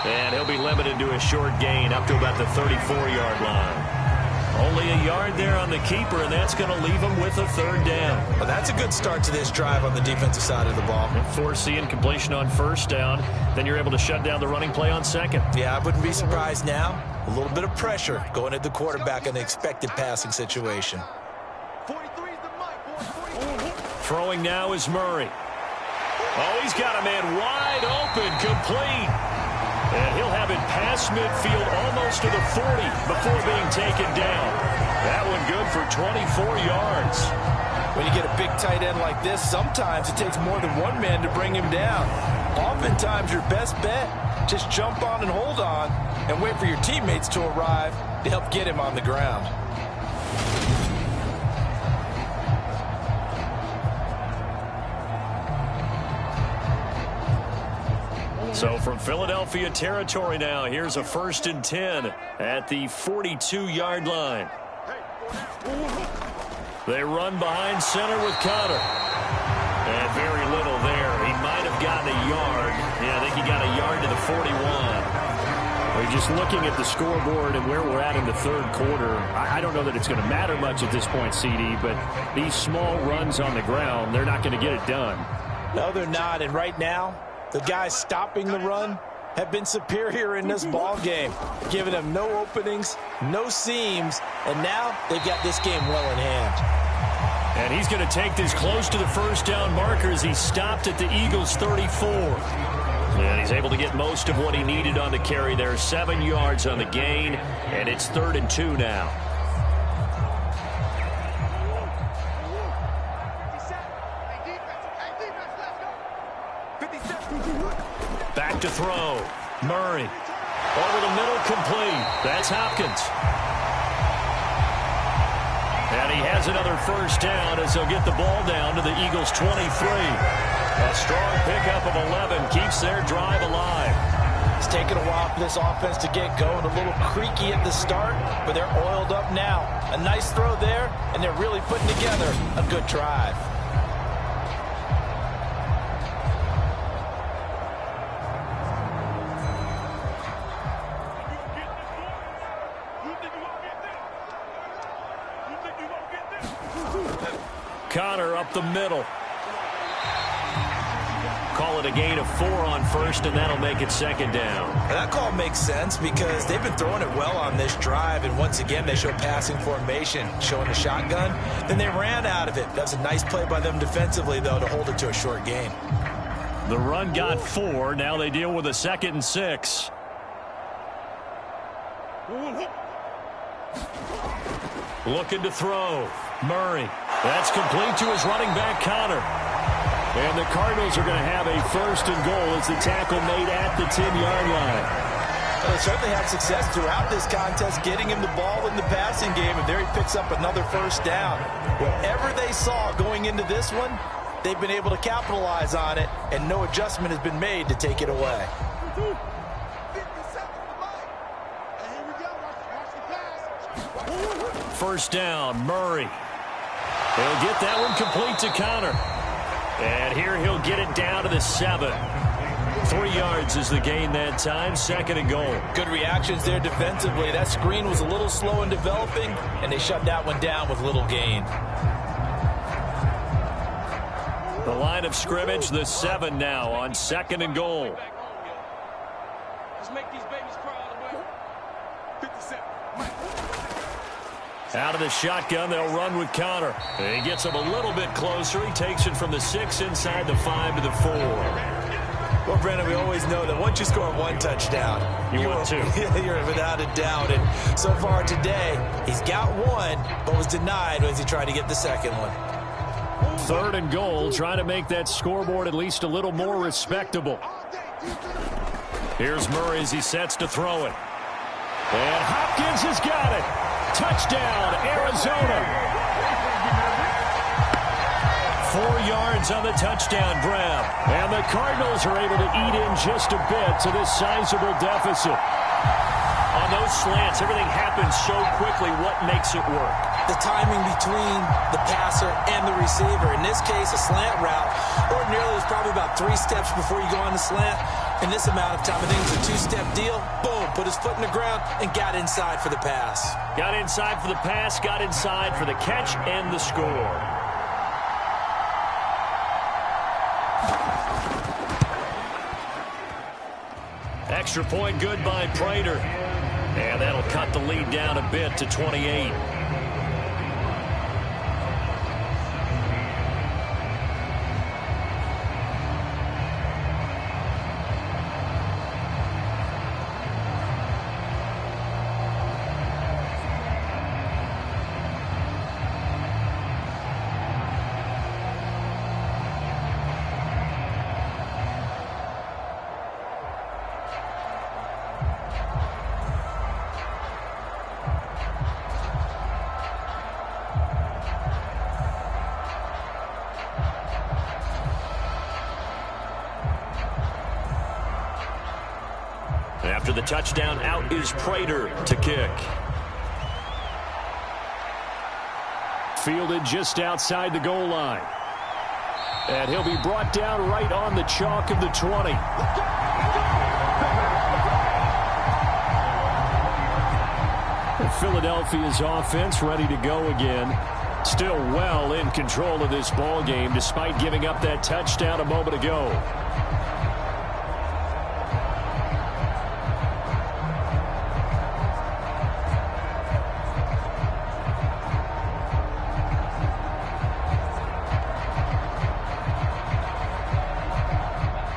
Speaker 4: And he'll be limited to a short gain up to about the 34-yard line. Only a yard there on the keeper, and that's going to leave him with a 3rd down.
Speaker 5: Well, that's a good start to this drive on the defensive side of the ball.
Speaker 4: Force the incompletion on 1st down. Then you're able to shut down the running play on 2nd.
Speaker 5: Yeah, I wouldn't be surprised now. A little bit of pressure going at the quarterback in the expected passing situation.
Speaker 4: Throwing now is Murray. Oh, he's got a man wide open, complete. And he'll have it past midfield almost to the 40 before being taken down. That one good for 24 yards.
Speaker 3: When you get a big tight end like this, sometimes it takes more than one man to bring him down. Oftentimes, your best bet, just jump on and hold on and wait for your teammates to arrive to help get him on the ground.
Speaker 4: So from Philadelphia territory now, here's a 1st and 10 at the 42-yard line. They run behind center with Connor. And very little there. He might have gotten a yard. Yeah, I think he got a yard to the 41.
Speaker 2: We're just looking at the scoreboard and where we're at in the third quarter. I don't know that it's going to matter much at this point, CD, but these small runs on the ground, they're not going to get it done.
Speaker 3: No, they're not. And right now, the guys stopping the run have been superior in this ball game, giving them no openings, no seams, and now they've got this game well in hand.
Speaker 2: And he's going to take this close to the first down marker as he stopped at the Eagles' 34.
Speaker 4: And he's able to get most of what he needed on the carry there. 7 yards on the gain, and it's 3rd and 2 now. Back to throw. Murray. Over the middle, complete. That's Hopkins. And he has another first down as they'll get the ball down to the Eagles' 23. A strong pickup of 11 keeps their drive alive.
Speaker 3: It's taken a while for this offense to get going. A little creaky at the start, but they're oiled up now. A nice throw there, and they're really putting together a good drive.
Speaker 4: Connor up the middle. Call it a gain of 4 on first, and that'll make it 2nd down.
Speaker 5: And that call makes sense because they've been throwing it well on this drive, and once again they show passing formation, showing the shotgun. Then they ran out of it. That was a nice play by them defensively, though, to hold it to a short gain.
Speaker 4: The run got 4. Now they deal with a 2nd and 6. Looking to throw. Murray. That's complete to his running back, Connor.
Speaker 2: And the Cardinals are going to have a 1st and goal as the tackle made at the 10-yard line.
Speaker 3: Well, they certainly had success throughout this contest getting him the ball in the passing game, and there he picks up another first down. Whatever they saw going into this one, they've been able to capitalize on it, and no adjustment has been made to take it away.
Speaker 4: First down, Murray. He'll get that one complete to Connor. And here he'll get it down to the 7. 3 yards is the gain that time. 2nd and goal.
Speaker 3: Good reactions there defensively. That screen was a little slow in developing, and they shut that one down with little gain.
Speaker 4: The line of scrimmage, the 7 now on 2nd and goal.
Speaker 7: Just make these babies cry all the way. 57.
Speaker 4: Out of the shotgun, they'll run with Connor. And he gets him a little bit closer. He takes it from the 6 inside the 5 to the 4.
Speaker 5: Well, Brandon, we always know that once you score 1 touchdown,
Speaker 4: you want 2.
Speaker 5: You're without a doubt. And so far today, he's got 1, but was denied as he tried to get the 2nd one.
Speaker 2: 3rd and goal, trying to make that scoreboard at least a little more respectable.
Speaker 4: Here's Murray as he sets to throw it.
Speaker 2: And Hopkins has got it. Touchdown, Arizona.
Speaker 4: 4 yards on the touchdown grab.
Speaker 2: And the Cardinals are able to eat in just a bit to this sizable deficit.
Speaker 4: On those slants, everything happens so quickly. What makes it work?
Speaker 5: The timing between the passer and the receiver. In this case, a slant route. Ordinarily, it's probably about 3 steps before you go on the slant. In this amount of time, I think it's a 2-step deal. Boom, put his foot in the ground and got inside for the pass.
Speaker 4: Got inside for the pass, got inside for the catch and the score. Extra point good by Prater. And that'll cut the lead down a bit to 28. After the touchdown, out is Prater to kick.
Speaker 2: Fielded just outside the goal line. And he'll be brought down right on the chalk of the 20. Philadelphia's offense ready to go again. Still well in control of this ball game despite giving up that touchdown a moment ago.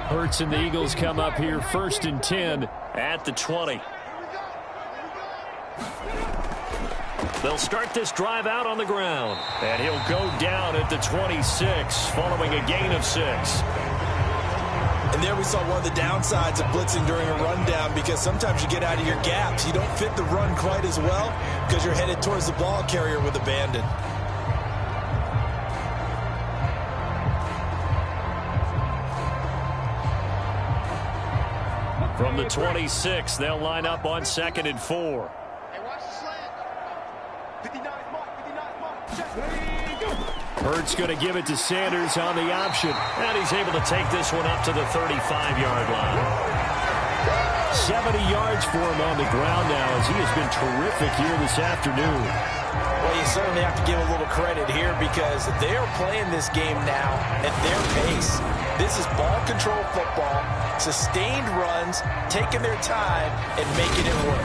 Speaker 2: Hurts and the Eagles come up here 1st and 10 at the 20. They'll start this drive out on the ground. And he'll go down at the 26 following a gain of 6.
Speaker 3: And there we saw one of the downsides of blitzing during a rundown, because sometimes you get out of your gaps. You don't fit the run quite as well because you're headed towards the ball carrier with abandon.
Speaker 2: From the 26, they'll line up on 2nd and 4. Hurts going to give it to Sanders on the option.
Speaker 4: And he's able to take this one up to the 35-yard line.
Speaker 2: 70 yards for him on the ground now, as he has been terrific here this afternoon.
Speaker 3: Well, you certainly have to give a little credit here because they're playing this game now at their pace. This is ball control football, sustained runs, taking their time, and making it work.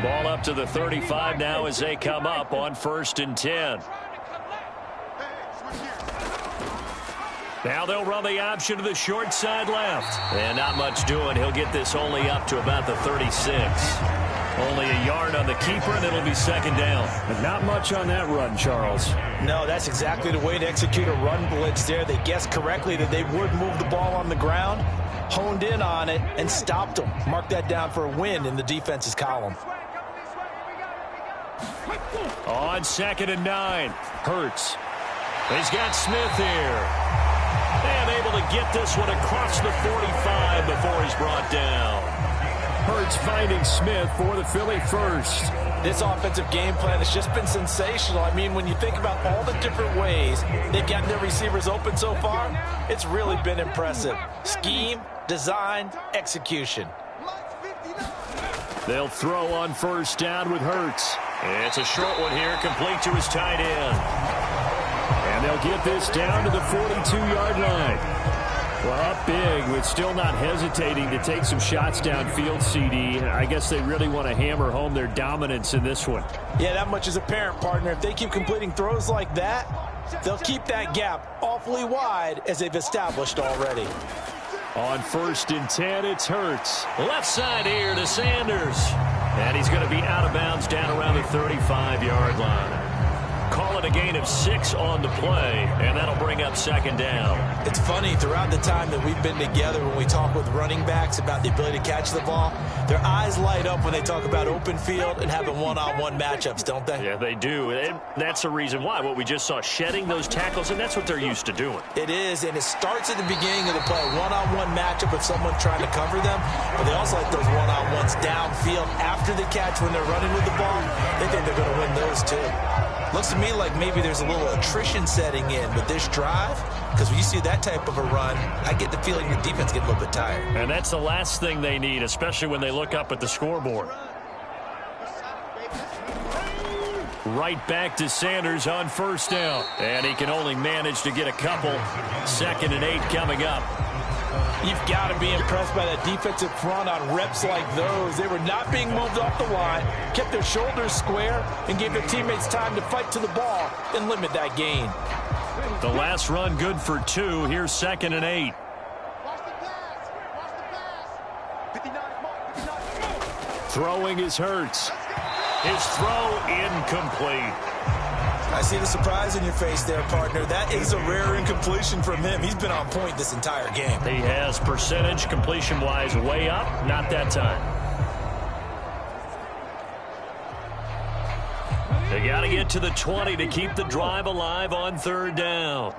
Speaker 2: Ball up to the 35 now as they come up on 1st and 10. Now they'll run the option to the short side left.
Speaker 4: And not much doing. He'll get this only up to about the 36.
Speaker 2: Only a yard on the keeper, and it'll be 2nd down. And not much on that run, Charles.
Speaker 3: No, that's exactly the way to execute a run blitz there. They guessed correctly that they would move the ball on the ground, honed in on it, and stopped them. Mark that down for a win in the defense's column.
Speaker 2: On 2nd and 9, Hurts. He's got Smith here. And able to get this one across the 45 before he's brought down. Hurts finding Smith for the Philly first.
Speaker 3: This offensive game plan has just been sensational. I mean, when you think about all the different ways they've gotten their receivers open so far, it's really been impressive. Scheme, design, execution.
Speaker 2: They'll throw on 1st down with Hurts.
Speaker 4: It's a short one here, complete to his tight end.
Speaker 2: And they'll get this down to the 42-yard line. Well, up big, but still not hesitating to take some shots downfield, CD. I guess they really want to hammer home their dominance in this one.
Speaker 3: Yeah, that much is apparent, partner. If they keep completing throws like that, they'll keep that gap awfully wide as they've established already.
Speaker 2: On 1st and 10, it's Hurts.
Speaker 4: Left side here to Sanders. And he's going to be out of bounds down around the 35-yard line. Call it a gain of 6 on the play, and that'll bring up 2nd down.
Speaker 3: It's funny, throughout the time that we've been together, when we talk with running backs about the ability to catch the ball, their eyes light up when they talk about open field and having one-on-one matchups, don't they?
Speaker 4: Yeah, they do. And that's the reason why. What we just saw, shedding those tackles, and that's what they're used to doing.
Speaker 3: It is, and it starts at the beginning of the play. One-on-one matchup with someone trying to cover them, but they also like those one-on-ones downfield after the catch when they're running with the ball. They think they're going to win those, too. Looks to me like maybe there's a little attrition setting in with this drive, because when you see that type of a run, I get the feeling the defense gets a little bit tired.
Speaker 2: And that's the last thing they need, especially when they look up at the scoreboard. Right back to Sanders on 1st down. And he can only manage to get a couple. 2nd and 8 coming up.
Speaker 3: You've got to be impressed by that defensive front on reps like those. They were not being moved off the line, kept their shoulders square, and gave their teammates time to fight to the ball and limit that gain.
Speaker 2: The last run good for 2. Here's 2nd and 8. Throwing is Hurts. His throw incomplete.
Speaker 3: I see the surprise in your face there, partner. That is a rare incompletion from him. He's been on point this entire game.
Speaker 2: He has percentage completion-wise way up. Not that time. They
Speaker 4: Got to get to the 20 to keep the drive alive on third down.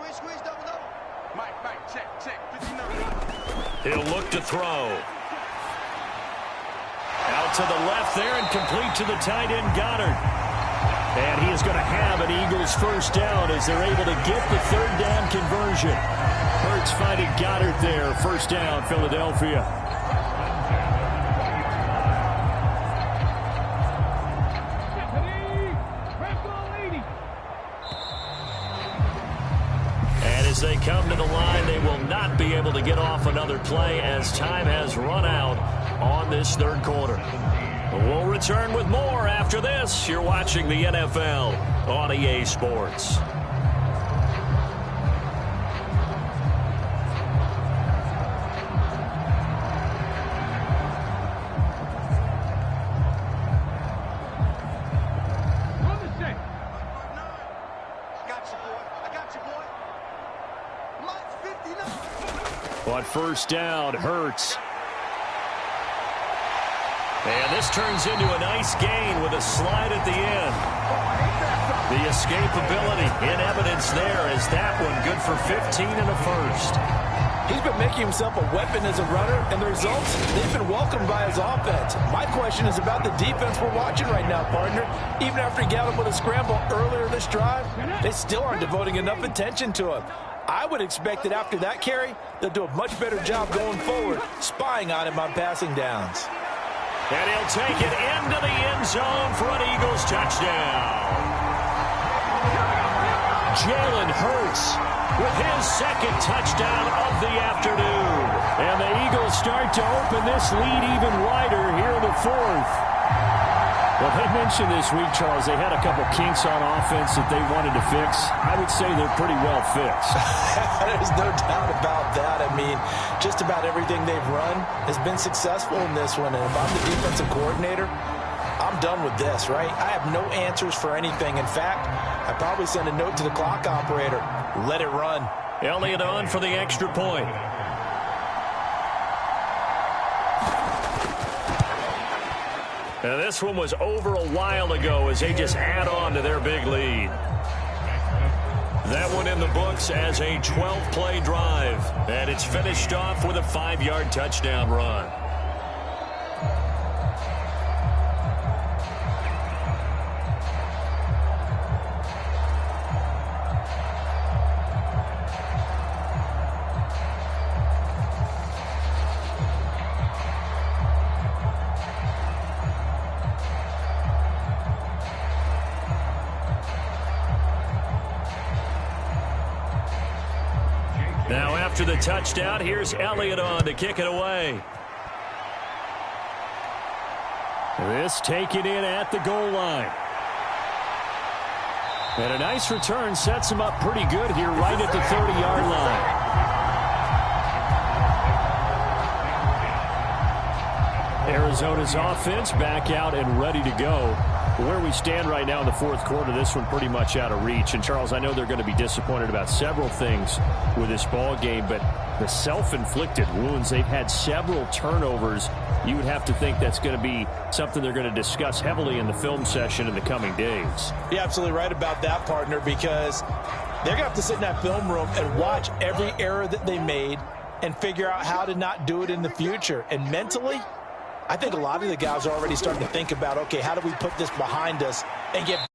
Speaker 4: He'll look to throw. Out to the left there and complete to the tight end, Goddard. And he is going to have an Eagles first down as they're able to get the third down conversion. Hurts finding Goddard there. First down, Philadelphia. And as they come to the line, they will not be able to get off another play as time has run out on this third quarter. We'll return with more after this. You're watching the NFL on EA Sports. On first down, Hurts. And this turns into a nice gain with a slide at the end. The escapability in evidence there as that one good for 15 and a first.
Speaker 3: He's been making himself a weapon as a runner, and the results, they've been welcomed by his offense. My question is about the defense we're watching right now, partner. Even after he got him with a scramble earlier this drive, they still aren't devoting enough attention to him. I would expect that after that carry, they'll do a much better job going forward, spying on him on passing downs.
Speaker 4: And he'll take it into the end zone for an Eagles touchdown. Jalen Hurts with his second touchdown of the afternoon.
Speaker 2: And the Eagles start to open this lead even wider here in the fourth. Well, they mentioned this week, Charles, they had a couple kinks on offense that they wanted to fix. I would say they're pretty well fixed.
Speaker 3: There's no doubt about that. I mean, just about everything they've run has been successful in this one. And if I'm the defensive coordinator, I'm done with this, right? I have no answers for anything. In fact, I'd probably send a note to the clock operator. Let it run.
Speaker 4: Elliott on for the extra point. And this one was over a while ago as they just add on to their big lead. That one in the books as a 12-play drive. And it's finished off with a 5-yard touchdown run. Now after the touchdown, here's Elliott on to kick it away.
Speaker 2: This taken in at the goal line. And a nice return sets him up pretty good here right at the 30-yard line. Arizona's offense back out and ready to go. Where we stand right now in the fourth quarter, this one pretty much out of reach. And, Charles, I know they're going to be disappointed about several things with this ball game, but the self-inflicted wounds, they've had several turnovers. You would have to think that's going to be something they're going to discuss heavily in the film session in the coming days.
Speaker 3: You're absolutely right about that, partner, because they're going to have to sit in that film room and watch every error that they made and figure out how to not do it in the future. And mentally, I think a lot of the guys are already starting to think about, okay, how do we put this behind us and get